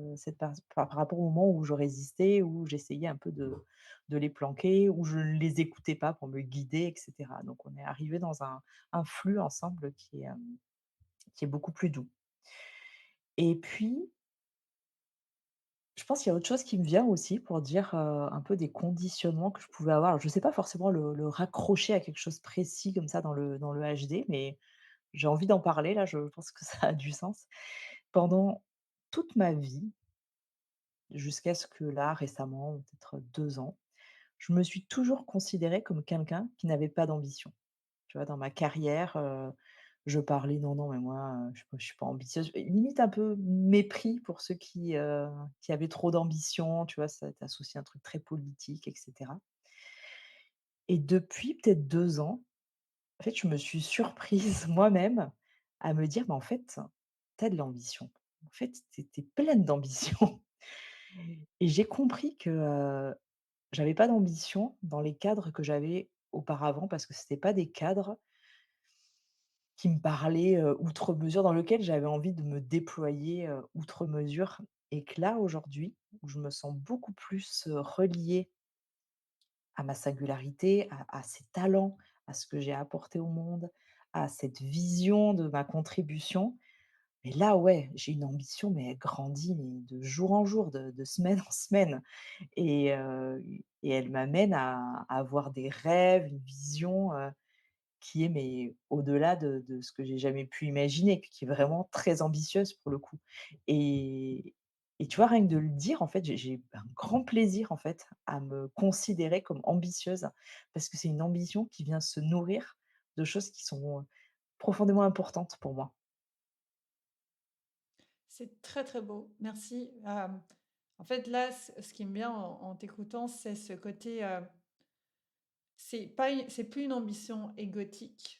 par rapport au moment où je résistais, où j'essayais un peu de les planquer, où je ne les écoutais pas pour me guider et cetera. Donc on est arrivé dans un flux ensemble qui est beaucoup plus doux. Et puis, je pense qu'il y a autre chose qui me vient aussi pour dire, un peu des conditionnements que je pouvais avoir. Alors je ne sais pas forcément le raccrocher à quelque chose précis comme ça dans le HD, mais j'ai envie d'en parler là, je pense que ça a du sens. Pendant toute ma vie, jusqu'à ce que là, récemment, peut-être 2 ans, je me suis toujours considérée comme quelqu'un qui n'avait pas d'ambition. Tu vois? Dans ma carrière, je parlais: «Non, non, mais moi, je suis pas ambitieuse». Limite un peu mépris pour ceux qui avaient trop d'ambition, tu vois? Ça t'associe un truc très politique et cetera. Et depuis peut-être 2 ans, en fait, je me suis surprise moi-même à me dire: «Mais en fait, tu as de l'ambition. En fait, tu es pleine d'ambition». Et j'ai compris que, j'avais pas d'ambition dans les cadres que j'avais auparavant parce que c'était pas des cadres qui me parlaient, outre mesure, dans lequel j'avais envie de me déployer, outre mesure et que là, aujourd'hui, où je me sens beaucoup plus, reliée à ma singularité, à ces talents, à ce que j'ai apporté au monde, à cette vision de ma contribution. Mais là, ouais, j'ai une ambition, mais elle grandit, mais de jour en jour, de semaine en semaine et elle m'amène à avoir des rêves, une vision, qui est mais au-delà de ce que j'ai jamais pu imaginer, qui est vraiment très ambitieuse pour le coup et et tu vois, rien que de le dire, en fait, j'ai un grand plaisir, en fait, à me considérer comme ambitieuse parce que c'est une ambition qui vient se nourrir de choses qui sont, profondément importantes pour moi. C'est très, très beau. Merci. En fait, là, ce qui me vient en t'écoutant, c'est ce côté, c'est plus une ambition égotique,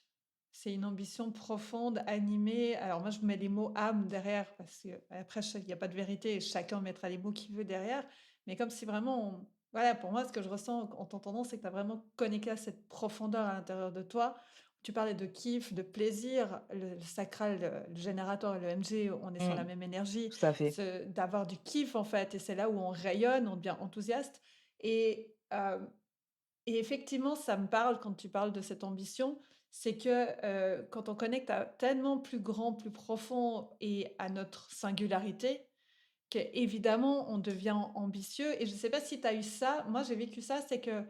c'est une ambition profonde, animée. Alors moi, je mets les mots «âme» derrière parce qu'après il y a pas de vérité et chacun mettra les mots qu'il veut derrière. Mais comme si vraiment voilà, pour moi, ce que je ressens en t'entendant, c'est que tu as vraiment connecté à cette profondeur à l'intérieur de toi. Tu parlais de kiff, de plaisir, le sacral, le générateur et le MG, on est sur la Mmh, même énergie, tout à fait. d'avoir du kiff en fait et c'est là où on rayonne, on devient enthousiaste et et effectivement, ça me parle quand tu parles de cette ambition, c'est que, quand on connecte à tellement plus grand, plus profond et à notre singularité, qu'évidemment on devient ambitieux et je ne sais pas si tu as eu ça, moi j'ai vécu ça, c'est que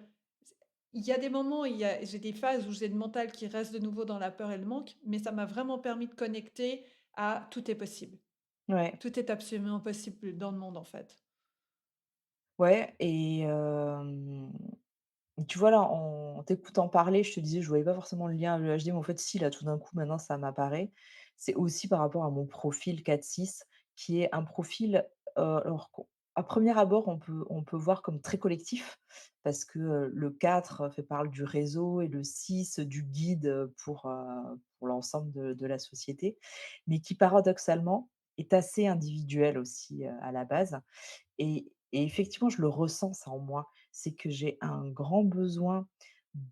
il y a des moments, j'ai des phases où j'ai le mental qui reste de nouveau dans la peur et le manque, mais ça m'a vraiment permis de connecter à tout est possible. Ouais, Tout est absolument possible dans le monde en fait. ouais et tu vois, là, en t'écoutant parler, je te disais, je voyais pas forcément le lien avec le HD, mais en fait, si, là, tout d'un coup, maintenant, ça m'apparaît. C'est aussi par rapport à mon profil 4-6, qui est un profil, alors qu'au à premier abord, on peut voir comme très collectif, parce que, le 4 fait parle du réseau et le 6 du guide, pour l'ensemble de la société, mais qui paradoxalement est assez individuel aussi, à la base. Et effectivement, je le ressens ça en moi. C'est que j'ai un grand besoin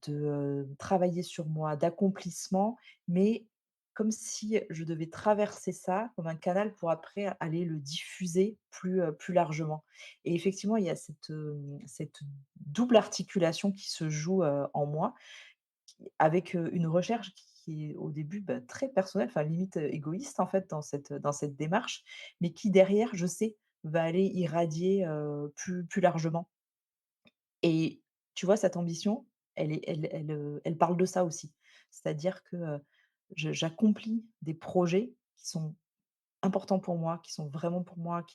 de, travailler sur moi, d'accomplissement, mais comme si je devais traverser ça comme un canal pour après aller le diffuser plus largement. Et effectivement, il y a cette double articulation qui se joue, en moi, avec, une recherche qui est au début, bah, très personnelle, enfin limite, égoïste en fait dans cette démarche, mais qui derrière, je sais, va aller irradier, plus largement. Et tu vois, cette ambition, elle parle de ça aussi. C'est-à-dire que, j'accomplis des projets qui sont importants pour moi, qui sont vraiment pour moi,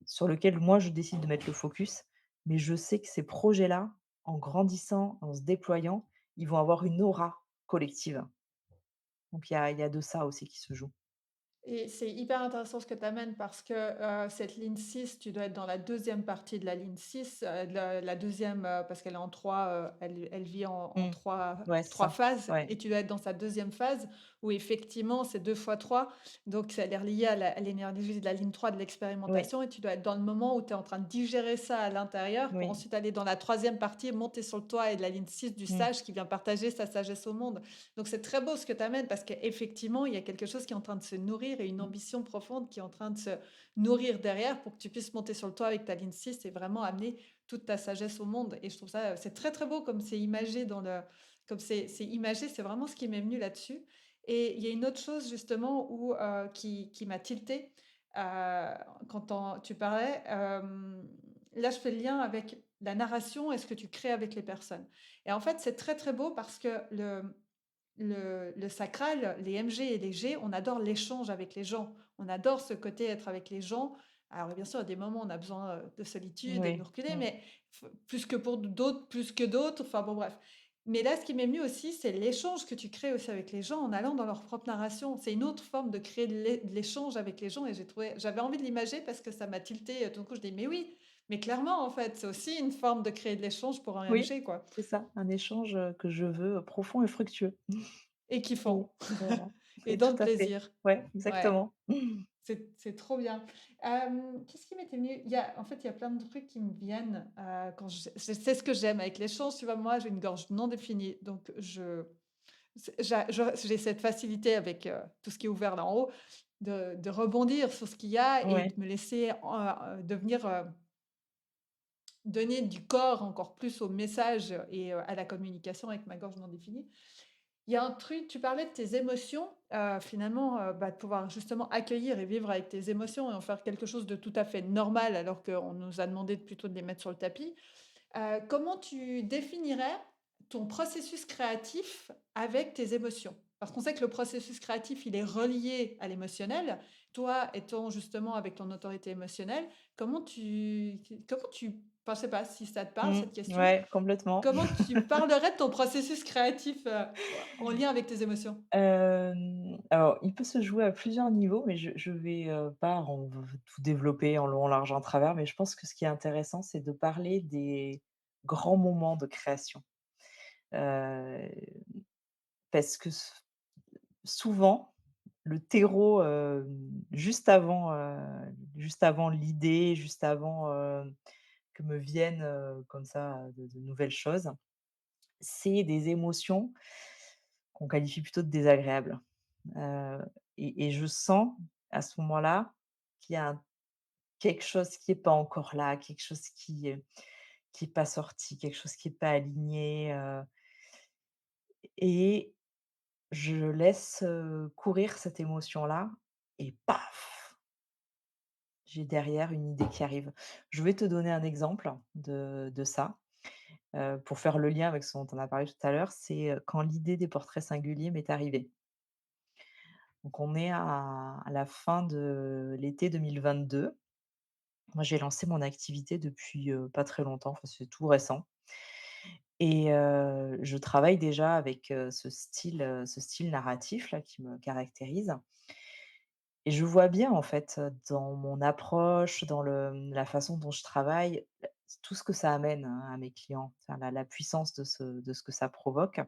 sur lesquels moi je décide de mettre le focus, mais je sais que ces projets-là, en grandissant, en se déployant, ils vont avoir une aura collective. Donc il y a de ça aussi qui se joue. Et c'est hyper intéressant ce que tu amènes parce que, cette ligne 6, tu dois être dans la deuxième partie de la ligne 6, la 2e, parce qu'elle est en 3, elle vit en Mmh. 3 Ça. phases Ouais, et tu dois être dans sa deuxième phase où effectivement c'est 2 fois 3, donc ça a l'air lié à l'énergie de la ligne 3 de ouais, l'expérimentation et tu dois être dans le moment où tu es en train de digérer ça à l'intérieur pour oui. ensuite aller dans la troisième partie et monter sur le toit et de la ligne 6 du Mmh. sage qui vient partager sa sagesse au monde. Donc c'est très beau ce que tu amènes parce qu'effectivement, il y a quelque chose qui est en train de se nourrir et une Mmh. ambition profonde qui est en train de se nourrir derrière pour que tu puisses monter sur le toit avec ta ligne 6 et vraiment amener toute ta sagesse au monde. Et je trouve ça, c'est très très beau comme c'est imagé comme c'est imagé, c'est vraiment ce qui m'est venu là-dessus. Et il y a une autre chose justement qui m'a tilté quand tu parlais. Là, je fais le lien avec la narration et ce que tu crées avec les personnes. Et en fait, c'est très très beau parce que le sacral, les MG et les G, on adore l'échange avec les gens. On adore ce côté être avec les gens. Alors bien sûr, à des moments, on a besoin de solitude et de nous Oui. reculer, Mmh. mais plus que pour d'autres, plus que d'autres. Enfin bon, bref. Mais là, ce qui m'est venu aussi, c'est l'échange que tu crées aussi avec les gens en allant dans leur propre narration. C'est une autre forme de créer de l'échange avec les gens et j'avais envie de l'imager parce que ça m'a tilté. Tout d'un coup, je dis, mais oui, mais clairement, en fait, c'est aussi une forme de créer de l'échange pour un Oui, MG, quoi. c'est ça, un échange, que je veux, profond et fructueux. Et Et kiffant. voilà, Et c'est dans tout le à fait. plaisir. Ouais, Ouais, exactement. c'est trop bien. Qu'est-ce qui m'était venu? En fait, il y a plein de trucs qui me viennent quand je sais ce que j'aime avec l'échange. Tu vois, moi, j'ai une gorge non définie. Donc, j'ai cette facilité avec tout ce qui est ouvert là en haut de rebondir sur ce qu'il y a et Ouais. de me laisser devenir, donner du corps encore plus au message et à la communication avec ma gorge non définie. Il y a un truc, tu parlais de tes émotions, finalement, de pouvoir justement accueillir et vivre avec tes émotions et en faire quelque chose de tout à fait normal alors qu'on nous a demandé plutôt de les mettre sur le tapis. Comment tu définirais ton processus créatif avec tes émotions? Parce qu'on sait que le processus créatif, il est relié à l'émotionnel. Toi, étant justement avec ton autorité émotionnelle, comment tu enfin, je sais pas si ça te parle Mmh. cette question? Ouais, complètement. Comment tu parlerais de ton processus créatif, en lien avec tes émotions? Alors, il peut se jouer à plusieurs niveaux, mais je vais, pas tout développer en long, en large, en travers, mais je pense que ce qui est intéressant, c'est de parler des grands moments de création. Heu, Parce que souvent, le terreau, juste avant l'idée, juste avant, que me viennent, comme ça, de nouvelles choses, c'est des émotions qu'on qualifie plutôt de désagréables. Heu et je sens à ce moment-là qu'il y a quelque chose qui est pas encore là, quelque chose qui est pas sorti, quelque chose qui est pas aligné, et je laisse, courir cette émotion-là et paf! J'ai derrière une idée qui arrive. Je vais te donner un exemple de ça, pour faire le lien avec ce dont on a parlé tout à l'heure. C'est, quand l'idée des portraits singuliers m'est arrivée. Donc on est à la fin de l'été 2022. Moi, j'ai lancé mon activité depuis, pas très longtemps, enfin, c'est tout récent, et je travaille déjà avec, ce style narratif-là qui me caractérise, et je vois bien, en fait, dans mon approche, dans la façon dont je travaille, tout ce que ça amène, hein, à mes clients, enfin la puissance de ce que ça provoque.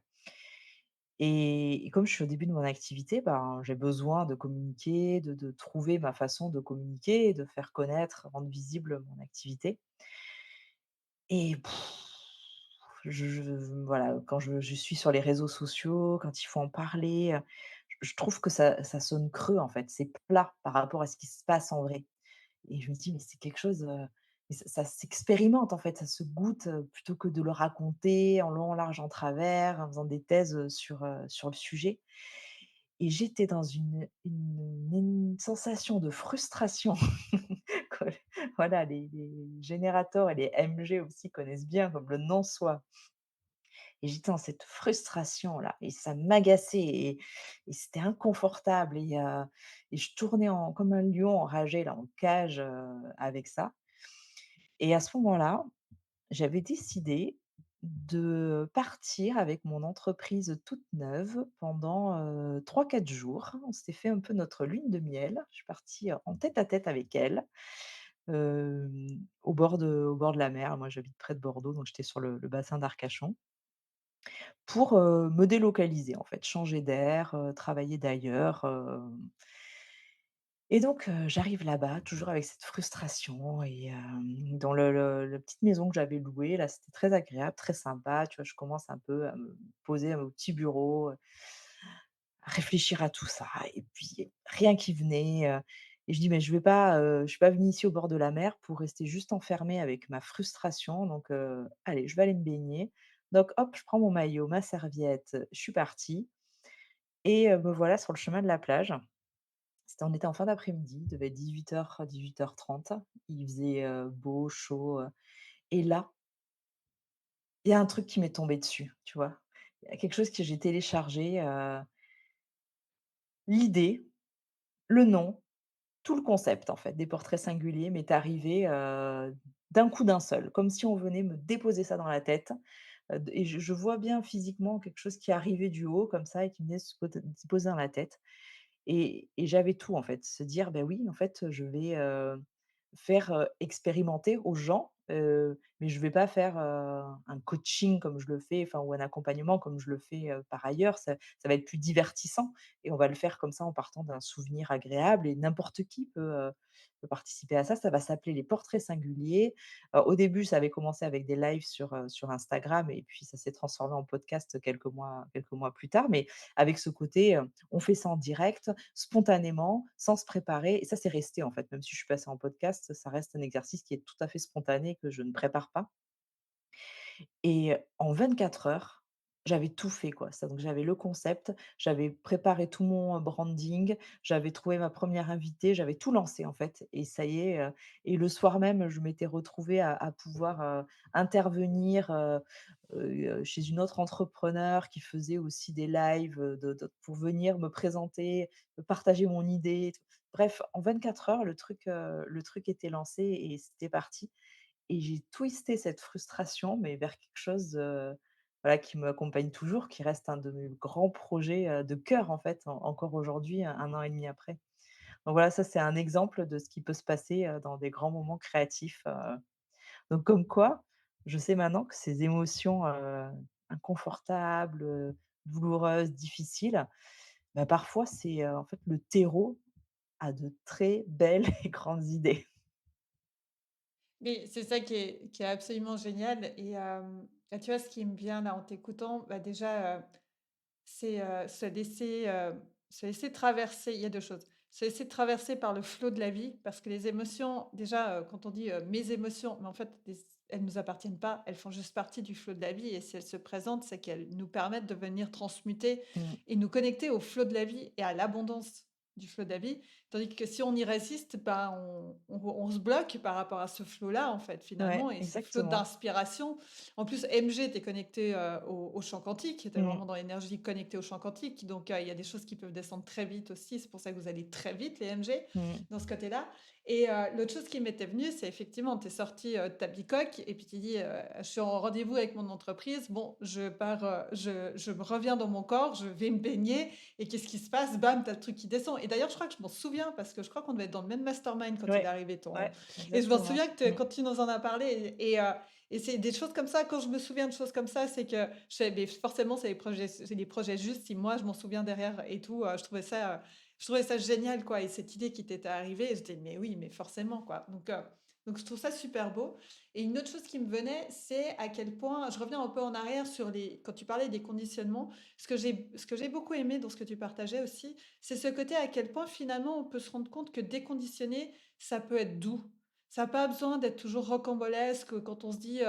Et comme je suis au début de mon activité, ben, j'ai besoin de communiquer, de trouver ma façon de communiquer, de faire connaître, rendre visible mon activité. Et voilà, quand je suis sur les réseaux sociaux, quand il faut en parler, je trouve que ça sonne creux, en fait. C'est plat par rapport à ce qui se passe en vrai. Et je me dis: «Mais c'est quelque chose, mais ça s'expérimente, en fait, ça se goûte, plutôt que de le raconter en long, en large, en travers, en faisant des thèses, sur le sujet». Et j'étais dans une sensation de frustration que voilà, les générateurs et les MG aussi connaissent bien, comme le non-soi, et j'étais dans cette frustration-là et ça m'agaçait, et c'était inconfortable, et je tournais en comme un lion enragé là, en cage, avec ça. Et à ce moment-là, j'avais décidé de partir avec mon entreprise toute neuve pendant, 3-4 jours. On s'était fait un peu notre lune de miel. Je suis partie, en tête-à-tête avec elle, au bord de la mer. Moi, j'habite près de Bordeaux, donc j'étais sur le bassin d'Arcachon pour, me délocaliser, en fait, changer d'air, travailler d'ailleurs, et donc j'arrive là-bas, toujours avec cette frustration et dans le petite maison que j'avais louée, là, c'était très agréable, très sympa, tu vois? Je commence un peu à me poser à mon petit bureau, à réfléchir à tout ça et puis rien qui venait, et je dis: «Mais je suis pas venue ici au bord de la mer pour rester juste enfermée avec ma frustration, donc allez, je vais aller me baigner». Donc hop, je prends mon maillot, ma serviette, je suis partie et me voilà sur le chemin de la plage. On était en fin d'après-midi, il devait être 18:00-18:30. Il faisait, beau, chaud, et là, il y a un truc qui m'est tombé dessus, tu vois? Il y a quelque chose que j'ai téléchargé, l'idée, le nom, tout le concept, en fait, des portraits singuliers m'est arrivé, d'un coup, d'un seul, comme si on venait me déposer ça dans la tête, d et je vois bien physiquement quelque chose qui arrivait du haut comme ça et qui venait se poser dans la tête. Et j'avais tout en fait, se dire: «Bah oui, en fait, je vais, faire, expérimenter aux gens, mais je vais pas faire, un coaching comme je le fais, enfin ou un accompagnement comme je le fais, par ailleurs. Ça va être plus divertissant et on va le faire comme ça en partant d'un souvenir agréable et n'importe qui peut participer à ça. Ça va s'appeler les portraits singuliers». Au début, ça avait commencé avec des lives sur Instagram et puis ça s'est transformé en podcast quelques mois plus tard, mais avec ce côté, on fait ça en direct, spontanément, sans se préparer et ça, c'est resté, en fait. Même si je suis passée en podcast, ça reste un exercice qui est tout à fait spontané, que je ne prépare pas et en 24 heures, j'avais tout fait, quoi. Ça donc j'avais le concept, j'avais préparé tout mon, branding, j'avais trouvé ma première invitée, j'avais tout lancé, en fait et ça y est, et le soir même, je m'étais retrouvée à pouvoir, intervenir, chez une autre entrepreneur qui faisait aussi des lives, de pour venir me présenter, partager mon idée et tout. Bref, en 24 heures, le truc était lancé et c'était parti et j'ai twisté cette frustration, mais vers quelque chose, voilà, qui m'accompagne toujours, qui reste un de mes grands projets, de cœur, en fait, encore aujourd'hui, 1 an et demi après. Donc voilà, ça, c'est un exemple de ce qui peut se passer, dans des grands moments créatifs, donc comme quoi, je sais maintenant que ces émotions, inconfortables, douloureuses, difficiles, bah, parfois c'est, en fait le terreau à de très belles et grandes idées. Mais c'est ça qui est absolument génial et tu vois, ce qui me vient là en t'écoutant, bah, déjà, c'est, se laisser traverser. Il y a 2 choses. Se laisser traverser par le flot de la vie parce que les émotions déjà, quand on dit, «mes émotions», mais en fait elles ne nous appartiennent pas, elles font juste partie du flot de la vie et si elles se présentent, c'est qu'elles nous permettent de venir transmuter Mmh. et nous connecter au flot de la vie et à l'abondance du flot de la vie. Tandis que si on y résiste, ben, on se bloque par rapport à ce flot-là, en fait, Ouais, finalement et ce flot exactement. d'inspiration. En plus, MG, tu es connecté, au champ quantique, tu es Mmh. vraiment dans l'énergie connectée au champ quantique, donc il y a des choses qui peuvent descendre très vite aussi. C'est pour ça que vous allez très vite, les MG, Mmh. dans ce côté-là et l'autre chose qui m'était venue, c'est effectivement, tu es sortie, de ta bicoque et puis tu dis: «Je suis en rendez-vous avec mon entreprise. Bon, je pars, je me reviens dans mon corps, je vais me baigner et qu'est-ce qui se passe? Bam, tu as le truc qui descend» et d'ailleurs, je crois que je m'en souviens parce que je crois qu'on devait être dans le même mastermind quand il est Ouais, arrivé ton ouais, et je m'en exactement. souviens que Mmh. quand tu nous en as parlé et c'est des choses comme ça, quand je me souviens de choses comme ça, c'est que je fais: «Beh, forcément, c'est des projets justes, si moi je m'en souviens derrière et tout», je trouvais ça génial, quoi et cette idée qui t'était arrivée, j'étais: «Mais oui, mais forcément, quoi», donc je trouve ça super beau et une autre chose qui me venait, c'est à quel point je reviens un peu en arrière sur les quand tu parlais des conditionnements, ce que j'ai beaucoup aimé dans ce que tu partageais aussi, c'est ce côté à quel point finalement on peut se rendre compte que déconditionner, ça peut être doux. Ça a pas besoin d'être toujours rocambolesque, quand on se dit,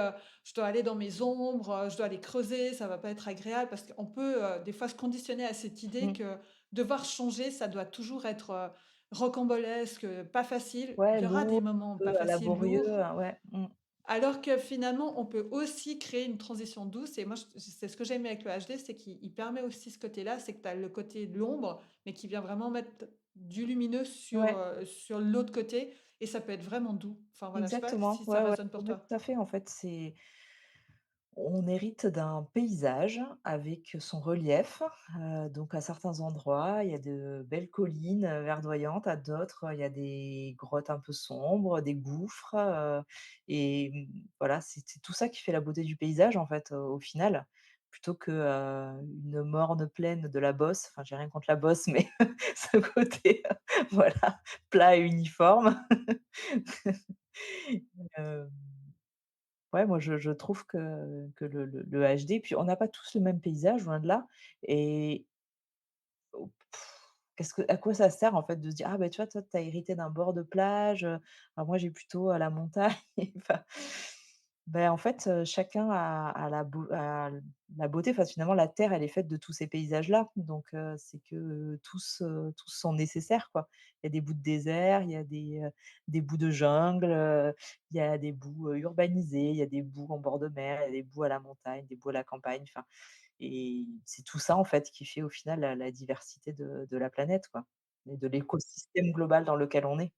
«Je dois aller dans mes ombres, je dois aller creuser, ça va pas être agréable», parce qu'on peut, des fois se conditionner à cette idée Mmh. que devoir changer, ça doit toujours être, rocambolesque, pas facile. Il Ouais, y aura des lourd, moments un pas peu faciles, laborieux, lourds, ouais. Mmh. alors que finalement, on peut aussi créer une transition douce et moi, c'est ce que j'aime avec le HD, c'est qu'il permet aussi ce côté-là, c'est que tu as le côté de l'ombre, mais qui vient vraiment mettre du lumineux Ouais, sur l'autre côté et ça peut être vraiment doux. Enfin voilà, je sais pas exactement. si ça Ouais, ouais. résonne pour Ouais, toi? tout à fait, en fait, c'est On hérite d'un paysage avec son relief, donc à certains endroits, il y a de belles collines, verdoyantes, à d'autres, il y a des grottes un peu sombres, des gouffres, et voilà, c'est tout ça qui fait la beauté du paysage, en fait, au final, plutôt que, une morne plaine de la Beauce. Enfin, j'ai rien contre la Beauce, mais ce côté, voilà, plat et uniforme. Hem Ouais, moi je trouve que le HD, puis on n'a pas tous le même paysage, loin de là, et au qu'est-ce que à quoi ça sert en fait de se dire: «Ah bah, tu vois, toi tu as hérité d'un bord de plage, alors moi j'ai plutôt, la montagne». Enfin, ben, en fait, chacun a la beauté, enfin finalement la terre elle est faite de tous ces paysages-là, donc c'est que, tous sont nécessaires, quoi. Il y a des bouts de désert, il y a des bouts de jungle, il y a des bouts, urbanisés, il y a des bouts en bord de mer, il y a des bouts à la montagne, des bouts à la campagne, enfin, et c'est tout ça, en fait, qui fait au final la diversité de la planète, quoi, et de l'écosystème global dans lequel on est.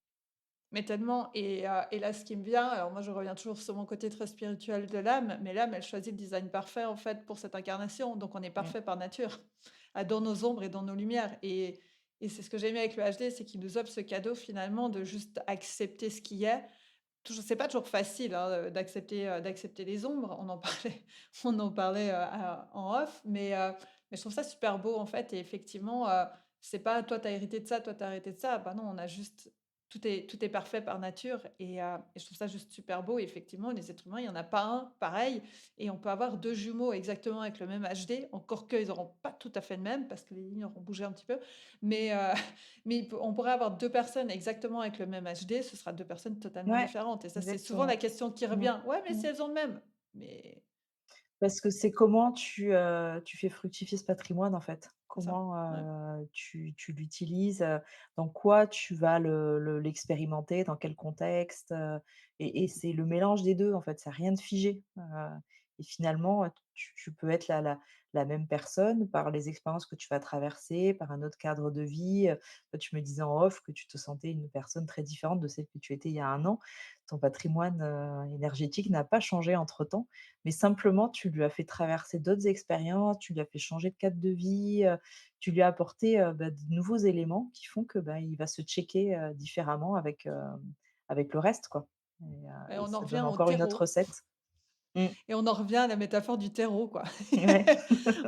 Mais tellement et là, ce qui me vient, alors moi, je reviens toujours sur mon côté très spirituel de l'âme, mais l'âme, elle choisit le design parfait, en fait, pour cette incarnation. Donc on est Mmh. parfait par nature, dans nos ombres et dans nos lumières et c'est ce que j'ai aimé avec le HD, c'est qu'il nous offre ce cadeau, finalement, de juste accepter ce qui est. Toujours c'est pas toujours facile, hein, d'accepter les ombres. On en parlait en off, mais je trouve ça super beau, en fait et effectivement, c'est pas: «Toi, tu as hérité de ça, toi, tu as hérité de ça». Bah, non, on a juste tout est parfait par nature et je trouve ça juste super beau et effectivement, les êtres humains, il y en a pas un pareil et on peut avoir 2 jumeaux exactement avec le même HD, encore qu'ils auront pas tout à fait le même parce que les lignes auront bougé un petit peu, mais mais on pourrait avoir 2 personnes exactement avec le même HD, ce sera 2 personnes totalement Ouais, différentes et ça, c'est souvent la exactement. question qui Mmh. revient: «Ouais, mais Mmh. si elles ont le même». Mais Parce que c'est comment tu fais fructifier ce patrimoine, en fait. c'est ça, Comment, ouais. tu l'utilises, dans quoi tu vas l'expérimenter, dans quel contexte, et c'est le mélange des 2 en fait, c'est rien de figé, et finalement, tu peux être la même personne par les expériences que tu vas traverser, par un autre cadre de vie, toi, tu me disais en off que tu te sentais une personne très différente de celle que tu étais il y a un an. Ton patrimoine, énergétique n'a pas changé entre-temps, mais simplement tu lui as fait traverser d'autres expériences, tu lui as fait changer de cadre de vie, tu lui as apporté, bah, de nouveaux éléments qui font que, bah, il va se checker, différemment avec le reste, quoi, Et et on en ça revient donne au encore une autre terreau recette. Mmh. et on en revient à la métaphore du terreau, quoi. Ouais.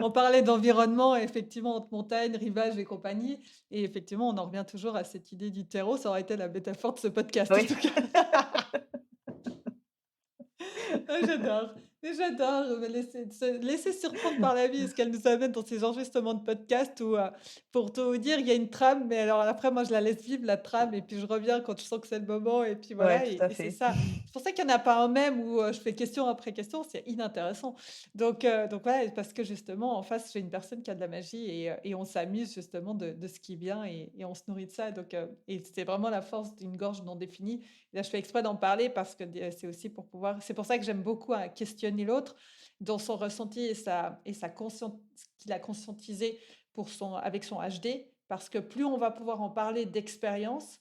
On parlait d'environnement, effectivement, entre montagne, rivage et compagnie et effectivement, on en revient toujours à cette idée du terreau. Ça aurait été la métaphore de ce podcast, en Oui. tout cas. Ah, j'adore, mais j'adore me laisser se laisser surprendre par la vie et ce qu'elle nous amène dans ces enregistrements de podcast où, pour tout vous dire, il y a une trame, mais alors après moi je la laisse vivre la trame et puis je reviens quand je sens que c'est le moment et puis Ouais, voilà tout à et c'est fait. ça. C'est pour ça qu'il y en a pas un même où, je fais question après question, c'est inintéressant. Donc voilà, parce que justement en face, j'ai une personne qui a de la magie et on s'amuse justement de ce qui est bien et on se nourrit de ça et c'est vraiment la force d'une gorge non définie. Là, je fais exprès d'en parler parce que c'est aussi pour pouvoir. C'est pour ça que j'aime beaucoup questionner l'autre dans son ressenti et sa conscience qu'il a conscientisé avec son HD. Parce que plus on va pouvoir en parler d'expérience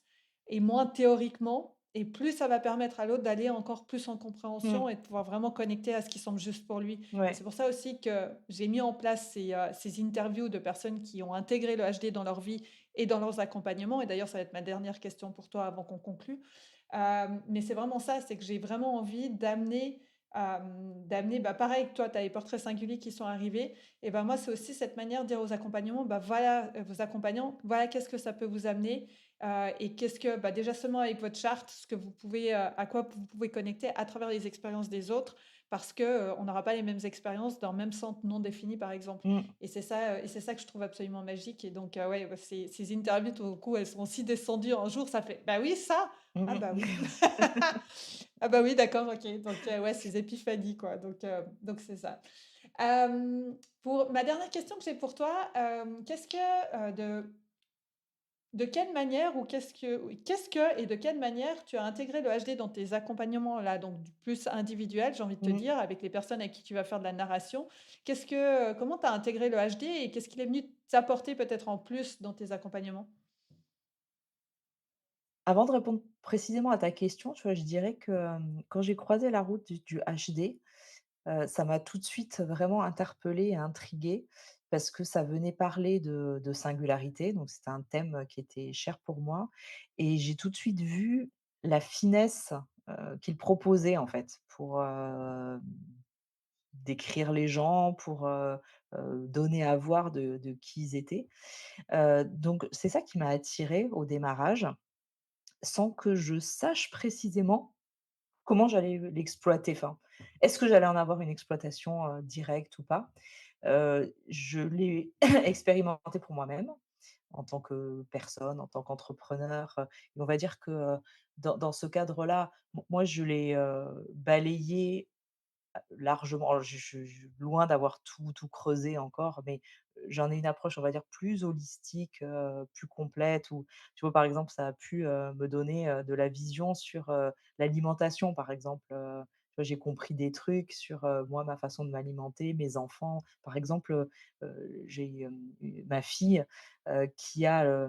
et moins théoriquement, et plus ça va permettre à l'autre d'aller encore plus en Mmh. compréhension et de pouvoir vraiment connecter à ce qui semble juste pour lui. Et c'est Ouais. pour ça aussi que j'ai mis en place ces interviews de personnes qui ont intégré le HD dans leur vie et dans leurs accompagnements. Et d'ailleurs, ça va être ma dernière question pour toi avant qu'on conclue. Mais c'est vraiment ça, c'est que j'ai vraiment envie d'amener, bah, pareil que toi, tu as les portraits singuliers qui sont arrivés et ben, moi, c'est aussi cette manière de dire aux accompagnements, bah, voilà, vos accompagnants, voilà qu'est-ce que ça peut vous amener, et qu'est-ce que bah, déjà seulement avec votre charte, ce que vous pouvez, à quoi vous pouvez connecter à travers les expériences des autres parce que, on n'aura pas les mêmes expériences dans le même centre non défini, par exemple Mmh. et c'est ça que je trouve absolument magique et donc ouais, bah, ces interviews, tout au coup, elles sont aussi descendues un jour, ça fait: «Bah oui, ça! Ah Mmh bah oui. mh. Ah bah oui, d'accord, OK. Donc ouais, ces épiphanies, quoi. Donc c'est ça. Pour ma dernière question que j'ai pour toi, qu'est-ce que, de quelle manière ou qu'est-ce que et de quelle manière tu as intégré le HD dans tes accompagnements là, donc du plus individuel, j'ai envie de te Mmh. dire, avec les personnes avec qui tu vas faire de la narration? Comment tu as intégré le HD et qu'est-ce qu'il est venu t'apporter peut-être en plus dans tes accompagnements? Avant de répondre précisément à ta question, tu vois, je dirais que, quand j'ai croisé la route du HD, ça m'a tout de suite vraiment interpellée et intriguée parce que ça venait parler de singularité, donc c'était un thème, qui était cher pour moi et j'ai tout de suite vu la finesse, qu'il proposait en fait pour, décrire les gens, pour, donner à voir de qui ils étaient. Donc c'est ça qui m'a attirée au démarrage, sans que je sache précisément comment j'allais l'exploiter. Enfin, est-ce que j'allais en avoir une exploitation, directe ou pas? Je l'ai expérimenté pour moi-même, en tant que personne, en tant qu'entrepreneur, et on va dire que, dans ce cadre-là, moi je l'ai, balayé largement. Alors je loin d'avoir tout creusé encore, mais j'en ai une approche, on va dire, plus holistique, plus complète où, tu vois, par exemple, ça a pu, me donner, de la vision sur, l'alimentation, par exemple, tu vois, j'ai compris des trucs sur, moi, ma façon de m'alimenter, mes enfants. Par exemple, j'ai, ma fille, qui a,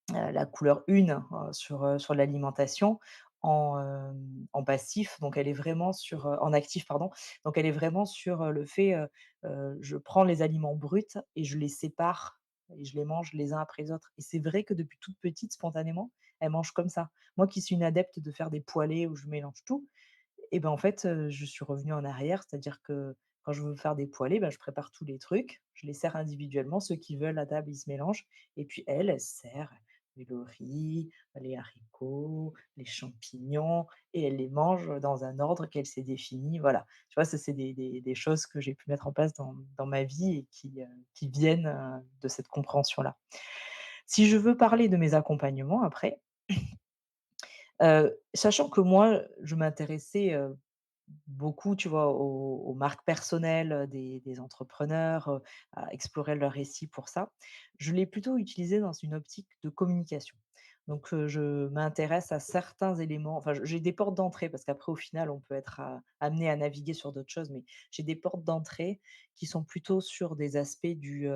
la couleur une sur l'alimentation en passif, donc elle est vraiment sur, en actif pardon, donc elle est vraiment sur, le fait, je prends les aliments bruts et je les sépare et je les mange les uns après les autres et c'est vrai que depuis toute petite, spontanément, elle mange comme ça. Moi qui suis une adepte de faire des poêlés où je mélange tout et ben, en fait, je suis revenue en arrière, c'est-à-dire que quand je veux faire des poêlés, bah, je prépare tous les trucs, je les sers individuellement, ceux qui veulent à table, ils se mélangent et puis elle, elle sert le riz, les haricots, les champignons et elle les mange dans un ordre qu'elle s'est défini, voilà. Tu vois, ça, c'est des choses que j'ai pu mettre en place dans ma vie et qui viennent, de cette compréhension-là. Si je veux parler de mes accompagnements après, sachant que moi, je m'intéressais, beaucoup, tu vois, aux marques personnelles, des entrepreneurs, à explorer leur récit pour ça. Je l'ai plutôt utilisé dans une optique de communication. Donc, je m'intéresse à certains éléments, enfin, j'ai des portes d'entrée parce qu'après au final on peut être amené à naviguer sur d'autres choses, mais j'ai des portes d'entrée qui sont plutôt sur des aspects du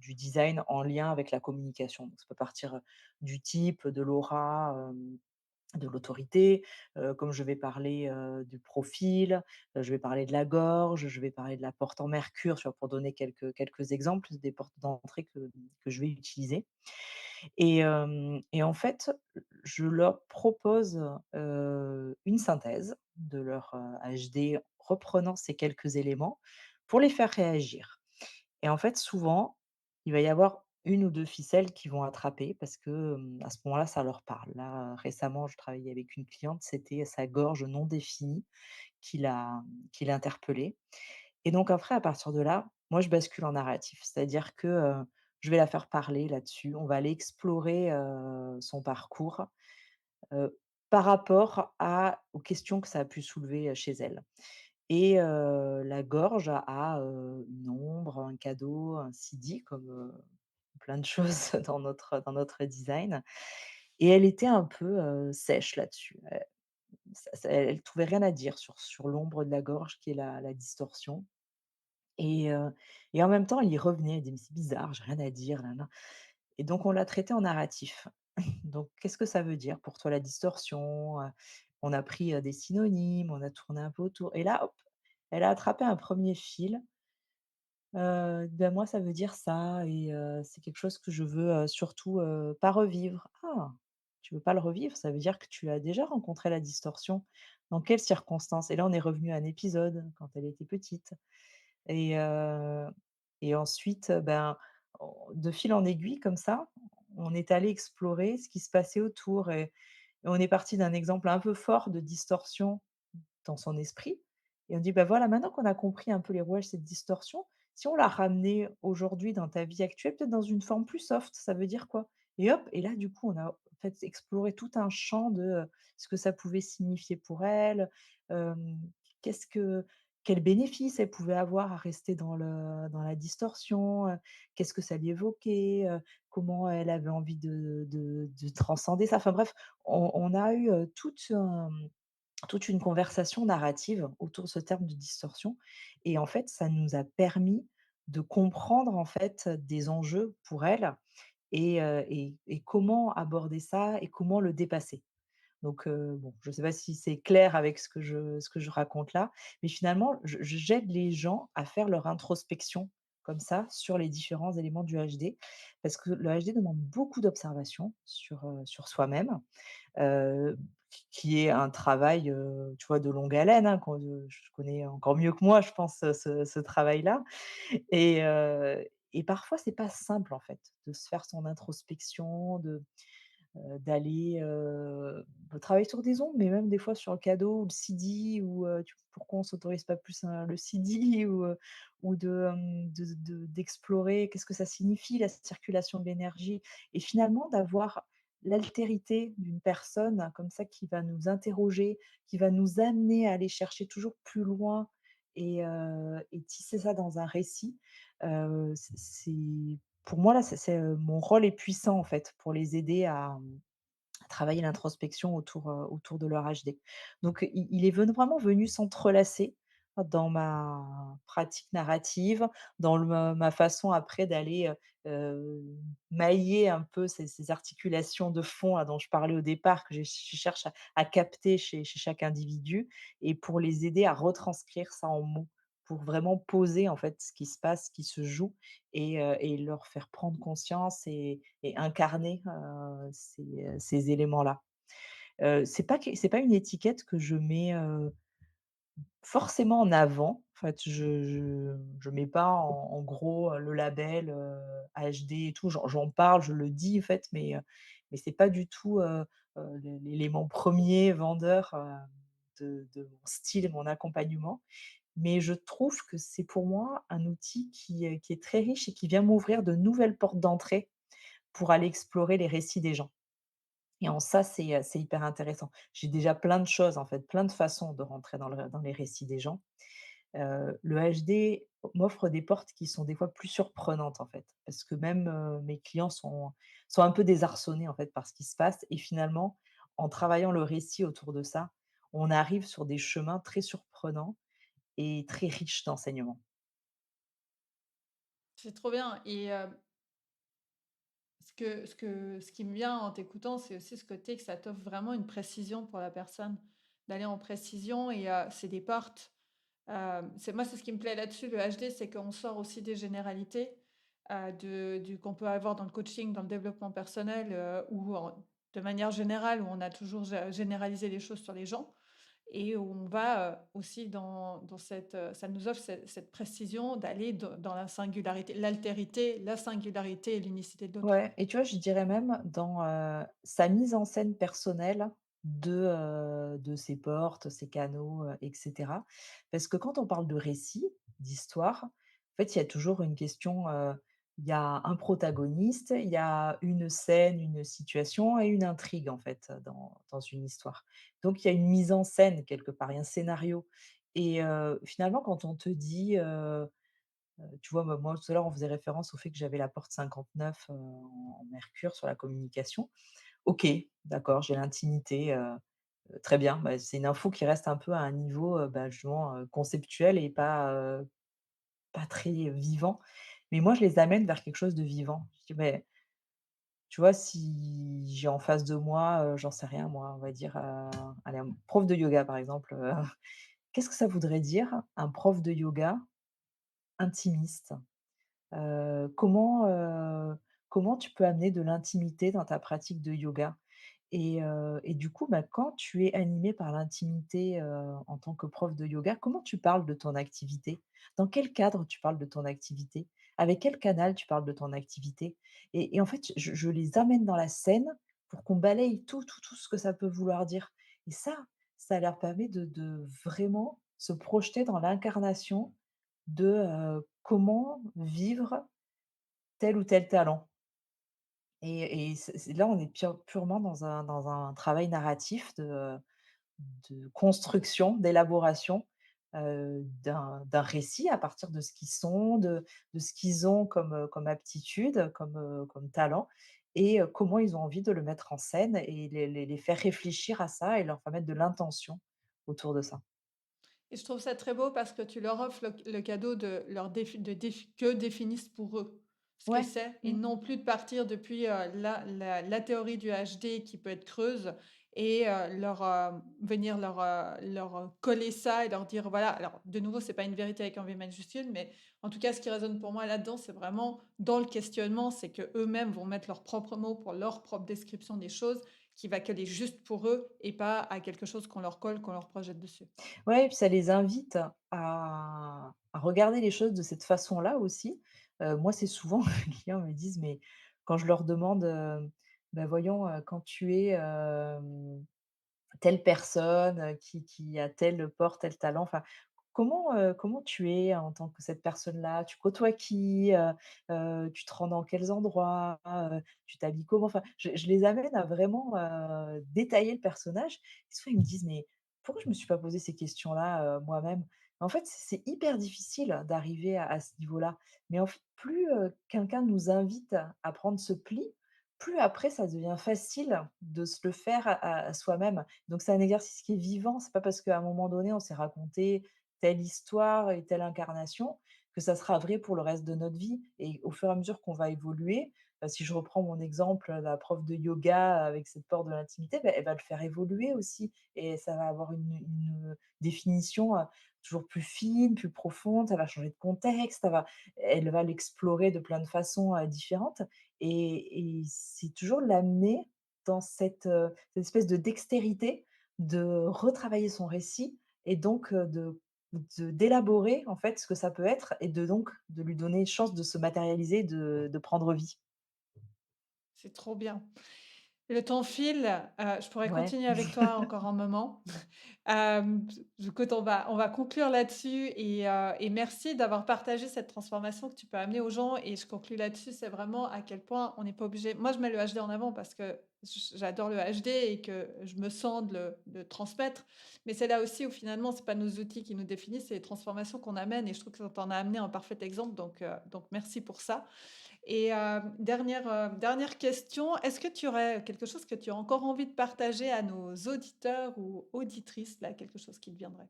design en lien avec la communication. Donc ça peut partir, du type, de l'aura, de l'autorité, comme je vais parler, du profil, je vais parler de la gorge, je vais parler de la porte en mercure, tu vois? Pour donner quelques exemples des portes d'entrée que je vais utiliser et en fait, je leur propose, une synthèse de leur, HD reprenant ces quelques éléments pour les faire réagir. Et en fait, souvent, il va y avoir une ou 2 ficelles qui vont attraper parce que, à ce moment-là, ça leur parle. Là, récemment, je travaillais avec une cliente, c'était sa gorge non définie qui l'a qui l'interpellait et donc après, à partir de là, moi, je bascule en narratif. C'est-à-dire que, je vais la faire parler là-dessus. On va aller explorer, son parcours, par rapport aux questions que ça a pu soulever, chez elle. Et la gorge a, une ombre, un cadeau, ainsi dit, comme, plein de choses dans notre design et elle était un peu, sèche là-dessus. Elle trouvait rien à dire sur l'ombre de la gorge qui est la distorsion et heu et en même temps, elle y revenait. Elle dit: «Mais c'est bizarre, j'ai rien à dire, nin nin» et donc on l'a traité en narratif. Donc qu'est-ce que ça veut dire pour toi la distorsion? On a pris, des synonymes, on a tourné un peu autour et là, hop, elle a attrapé un premier fil. Ben, moi, ça veut dire ça et c'est quelque chose que je veux, surtout, pas revivre. Ah! Tu veux pas le revivre? Ça veut dire que tu as déjà rencontré la distorsion. Dans quelles circonstances? Et là, on est revenu à un épisode, quand elle était petite et ensuite, ben, de fil en aiguille comme ça, on est allé explorer ce qui se passait autour et on est parti d'un exemple un peu fort de distorsion dans son esprit et on dit: «Bah, voilà, maintenant qu'on a compris un peu les rouages, cette distorsion, si on la ramenait aujourd'hui dans ta vie actuelle, peut-être dans une forme plus soft, ça veut dire quoi?» Et hop et là, du coup, on a, en fait, exploré tout un champ de, ce que ça pouvait signifier pour elle, hem, qu'est-ce que quels bénéfices elle pouvait avoir à rester dans la distorsion, qu'est-ce que ça lui évoquait, comment elle avait envie de transcender ça. Enfin bref, on a eu, toute une conversation narrative autour de ce terme de distorsion et en fait, ça nous a permis de comprendre, en fait, des enjeux pour elle et comment aborder ça et comment le dépasser. Donc bon, je ne sais pas si c'est clair avec ce que je raconte là, mais finalement, j'aide les gens à faire leur introspection comme ça sur les différents éléments du HD. Parce que le HD demande beaucoup d'observation sur soi-même, heu, qui est un travail, tu vois, de longue haleine, hein, je connais encore mieux que moi, je pense, ce travail-là et parfois c'est pas simple, en fait, de se faire son introspection, d'aller, travailler sur des ondes, mais même des fois sur le cadeau ou le CD ou, pourquoi on s'autorise pas plus le CD ou d'explorer qu'est-ce que ça signifie la circulation de l'énergie et finalement d'avoir l'altérité d'une personne comme ça qui va nous interroger, qui va nous amener à aller chercher toujours plus loin et tisser ça dans un récit. C'est pour moi là, mon rôle est puissant en fait pour les aider à travailler l'introspection autour de leur HD. Donc il est vraiment venu s'entrelacer dans ma pratique narrative, dans ma façon après d'aller, mailler un peu ces articulations de fond là dont je parlais au départ, que je cherche à capter chez chaque individu et pour les aider à retranscrire ça en mots, pour vraiment poser en fait ce qui se passe, ce qui se joue et leur faire prendre conscience et incarner, ces éléments-là. C'est pas une étiquette que je mets, forcément en avant. En fait, je mets pas en gros, le label, HD et tout. J'en parle, je le dis en fait, mais c'est pas du tout, l'élément premier vendeur, de mon style et mon accompagnement. Mais je trouve que c'est pour moi un outil qui est très riche et qui vient m'ouvrir de nouvelles portes d'entrée pour aller explorer les récits des gens. Et en ça, c'est hyper intéressant. J'ai déjà plein de choses, en fait, plein de façons de rentrer dans les récits des gens. Le HD m'offre des portes qui sont des fois plus surprenantes, en fait, parce que même, mes clients sont un peu désarçonnés, en fait, par ce qui se passe et finalement, en travaillant le récit autour de ça, on arrive sur des chemins très surprenants et très riches d'enseignements. C'est trop bien et ce qui me vient en t'écoutant, c'est aussi ce côté que ça t'offre vraiment une précision pour la personne, d'aller en précision et c'est des portes. C'est ce qui me plaît là-dessus, le HD, c'est qu'on sort aussi des généralités, qu'on peut avoir dans le coaching, dans le développement personnel, de manière générale, où on a toujours généralisé les choses sur les gens. Et où on va aussi ça nous offre cette précision d'aller dans la singularité, l'altérité, la singularité et l'unicité de l'autre. Ouais et tu vois, je dirais même dans, sa mise en scène personnelle de ses portes, ses canaux, et cetera. Parce que quand on parle de récit, d'histoire, en fait, il y a toujours une question, il y a un protagoniste, il y a une scène, une situation et une intrigue, en fait, dans une histoire. Donc il y a une mise en scène quelque part, il y a un scénario et finalement, quand on te dit, tu vois, moi tout à l'heure, on faisait référence au fait que j'avais la porte 59, en mercure sur la communication. OK, d'accord, j'ai l'intimité, très bien. Bah, c'est une info qui reste un peu à un niveau, bah, justement, conceptuel et pas très vivant. Mais moi, je les amène vers quelque chose de vivant. Je dis: «Beh», tu vois, si j'ai en face de moi, j'en sais rien moi, on va dire, allez, un prof de yoga, par exemple, qu'est-ce que ça voudrait dire, un prof de yoga intimiste? Comment tu peux amener de l'intimité dans ta pratique de yoga? Et du coup, bah, quand tu es animé par l'intimité, en tant que prof de yoga, comment tu parles de ton activité? Dans quel cadre tu parles de ton activité? Avec quel canal tu parles de ton activité? Et en fait, je les amène dans la scène pour qu'on balaye tout ce que ça peut vouloir dire. Et ça leur permet de vraiment se projeter dans l'incarnation de, comment vivre tel ou tel talent. Et c'est là, on est purement dans un travail narratif de construction, d'élaboration, d'un récit à partir de ce qu'ils sont, de ce qu'ils ont comme aptitude, comme talent et comment ils ont envie de le mettre en scène et les faire réfléchir à ça et leur faire mettre de l'intention autour de ça. Et je trouve ça très beau parce que tu leur offres le cadeau de que définissent pour eux ce que Ouais. c'est et Mmh. non plus de partir depuis la théorie du HD qui peut être creuse et venir leur coller ça et leur dire voilà alors de nouveau, c'est pas une vérité avec un V majuscule, mais en tout cas, ce qui résonne pour moi là-dedans, c'est vraiment dans le questionnement, c'est que eux mêmes vont mettre leurs propres mots pour leur propre description des choses qui va coller juste pour eux et pas à quelque chose qu'on leur colle, qu'on leur projette dessus. Ouais, et puis ça les invite à regarder les choses de cette façon-là aussi. Moi, c'est souvent les clients me disent: «Mais» quand je leur demande, «Bah, voyons, quand tu es, telle personne, qui a tel port, tel talent, enfin, comment tu es en tant que cette personne-là? Tu côtoies qui? Tu te rends dans quels endroits? Tu t'habilles comment?» Enfin, je les amène à vraiment, détailler le personnage. Et souvent ils me disent: «Mais pourquoi je me suis pas posé ces questions-là, moi-même?» En fait, c'est hyper difficile d'arriver à ce niveau-là. Mais en fait, plus, quelqu'un nous invite à prendre ce pli, plus après ça devient facile de se le faire à soi-même. Donc c'est un exercice qui est vivant. C'est pas parce qu'à un moment donné, on s'est raconté telle histoire et telle incarnation que ça sera vrai pour le reste de notre vie. Et au fur et à mesure qu'on va évoluer, si je reprends mon exemple, la prof de yoga avec cette porte de l'intimité, elle va le faire évoluer aussi et ça va avoir une définition, toujours plus fine, plus profonde. Ça va changer de contexte, elle va l'explorer de plein de façons, différentes et c'est toujours l'amener dans cette espèce de dextérité de retravailler son récit et donc d'élaborer en fait ce que ça peut être et de lui donner chance de se matérialiser, de prendre vie. C'est trop bien. Le temps file, je pourrais Ouais. continuer avec toi encore un moment. Hem, écoute, on va conclure là-dessus et merci d'avoir partagé cette transformation que tu peux amener aux gens et je conclus là-dessus, c'est vraiment à quel point on n'est pas obligé moi, je mets le HD en avant parce que j'adore le HD et que je me sens de le transmettre, mais c'est là aussi où finalement, c'est pas nos outils qui nous définissent, c'est les transformations qu'on amène et je trouve que tu en as amené un parfait exemple donc merci pour ça. Et dernière question, est-ce que tu aurais quelque chose que tu as encore envie de partager à nos auditeurs ou auditrices, là, quelque chose qui te viendrait?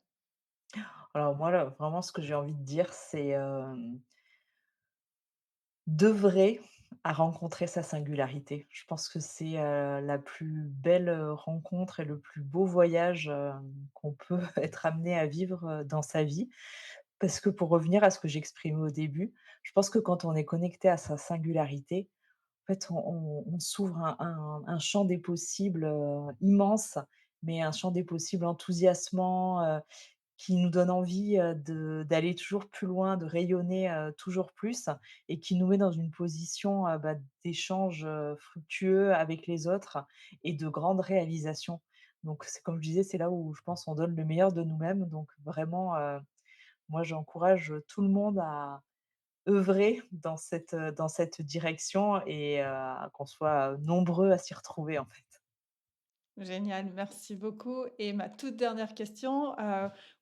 Alors moi là, vraiment ce que j'ai envie de dire, c'est, d'œuvrer à rencontrer sa singularité. Je pense que c'est, la plus belle, rencontre et le plus beau voyage, qu'on peut être amené à vivre, dans sa vie. Parce que pour revenir à ce que j'exprimais au début, je pense que quand on est connecté à sa singularité, en fait, on s'ouvre un champ des possibles, immense, mais un champ des possibles enthousiasmant, qui nous donne envie, d'aller toujours plus loin, de rayonner, toujours plus et qui nous met dans une position, d'échange, fructueux avec les autres et de grandes réalisations. Donc c'est comme je disais, c'est là où je pense on donne le meilleur de nous-mêmes. Donc vraiment, moi j'encourage, tout le monde à œuvrer dans cette direction et qu'on soit, nombreux à s'y retrouver, en fait. Génial, merci beaucoup et ma toute dernière question,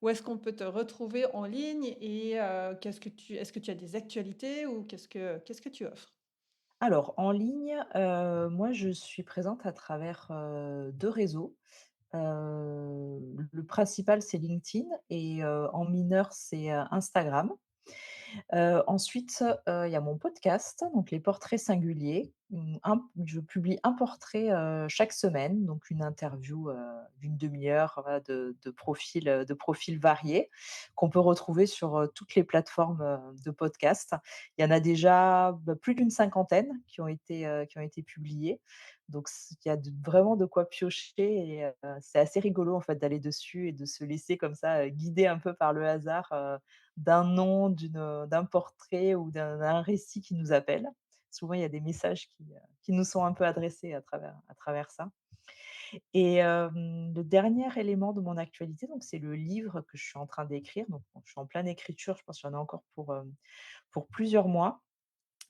où est-ce qu'on peut te retrouver en ligne et est-ce que tu as des actualités ou qu'est-ce que tu offres? Alors en ligne, moi je suis présente à travers, 2 réseaux. Le principal c'est LinkedIn et en mineur c'est, Instagram. Ensuite, il y a mon podcast, donc les portraits singuliers. Je publie un portrait, chaque semaine, donc une interview, d'une demi heure, voilà, de profils variés qu'on peut retrouver sur, toutes les plateformes, de podcast. Il y en a déjà, plus d'une cinquantaine qui ont été publiés. Donc il y a vraiment de quoi piocher et c'est assez rigolo en fait d'aller dessus et de se laisser comme ça, guider un peu par le hasard, d'un nom, d'un portrait ou d'un récit qui nous appelle. Souvent, il y a des messages qui nous sont un peu adressés à travers ça. Et le dernier élément de mon actualité, donc c'est le livre que je suis en train d'écrire. Donc bon, je suis en pleine écriture, je pense qu'il y en a encore pour plusieurs mois.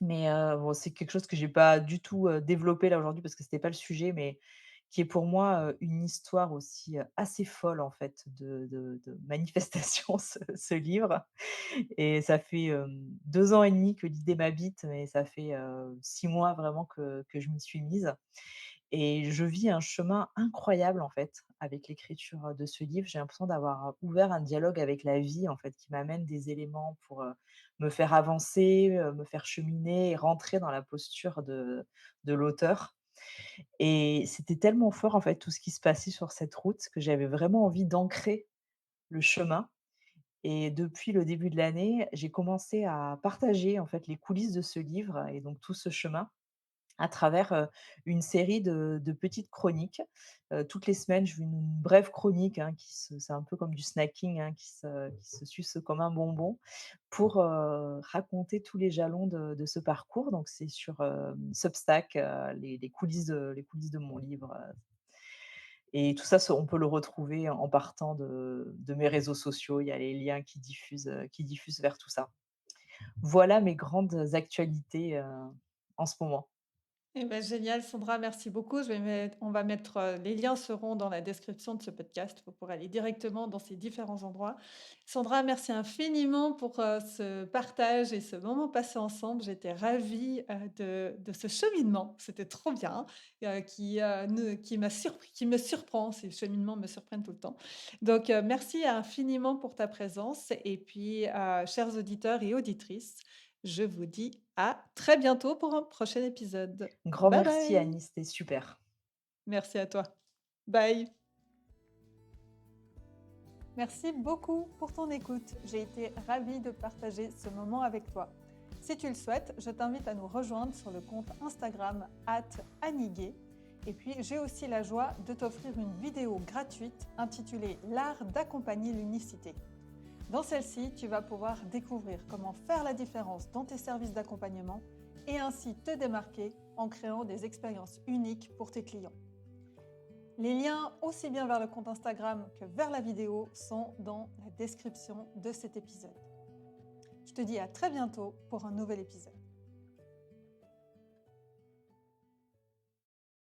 Mais bon, c'est quelque chose que j'ai pas du tout, développé là aujourd'hui parce que c'était pas le sujet, mais qui est pour moi, une histoire aussi, assez folle en fait de manifestation ce livre. Et ça fait, 2 ans et demi que l'idée m'habite, mais ça fait, 6 mois vraiment que je m'y suis mise et je vis un chemin incroyable, en fait, avec l'écriture, de ce livre. J'ai l'impression d'avoir ouvert un dialogue avec la vie, en fait, qui m'amène des éléments pour, me faire avancer, me faire cheminer et rentrer dans la posture de l'auteur. Et c'était tellement fort, en fait, tout ce qui se passait sur cette route que j'avais vraiment envie d'ancrer le chemin et depuis le début de l'année, j'ai commencé à partager, en fait, les coulisses de ce livre et donc tout ce chemin à travers, une série de petites chroniques. Toutes les semaines, je fais une brève chronique, hein, qui se c'est un peu comme du snacking, hein, qui se suce comme un bonbon pour, raconter tous les jalons de ce parcours. Donc c'est sur, Substack, les coulisses de mon livre, et tout ça, on peut le retrouver en partant de mes réseaux sociaux. Il y a les liens qui diffusent vers tout ça. Voilà mes grandes actualités, en ce moment. Eh ben, génial Sandra, merci beaucoup. On va mettre, les liens seront dans la description de ce podcast. Vous pourrez aller directement dans ces différents endroits. Sandra, merci infiniment pour, ce partage et ce moment passé ensemble. J'étais ravie, de ce cheminement. C'était trop bien, qui me surprend. Ces cheminements me surprennent tout le temps. Donc, merci infiniment pour ta présence et puis, chers auditeurs et auditrices, je vous dis à très bientôt pour un prochain épisode. Grand Bye merci bye. Annie, c'était super. Merci à toi. Bye. Merci beaucoup pour ton écoute. J'ai été ravie de partager ce moment avec toi. Si tu le souhaites, je t'invite à nous rejoindre sur le compte Instagram @aniguet. Et puis, j'ai aussi la joie de t'offrir une vidéo gratuite intitulée L'art d'accompagner l'unicité. Dans celle-ci, tu vas pouvoir découvrir comment faire la différence dans tes services d'accompagnement et ainsi te démarquer en créant des expériences uniques pour tes clients. Les liens aussi bien vers le compte Instagram que vers la vidéo sont dans la description de cet épisode. Je te dis à très bientôt pour un nouvel épisode.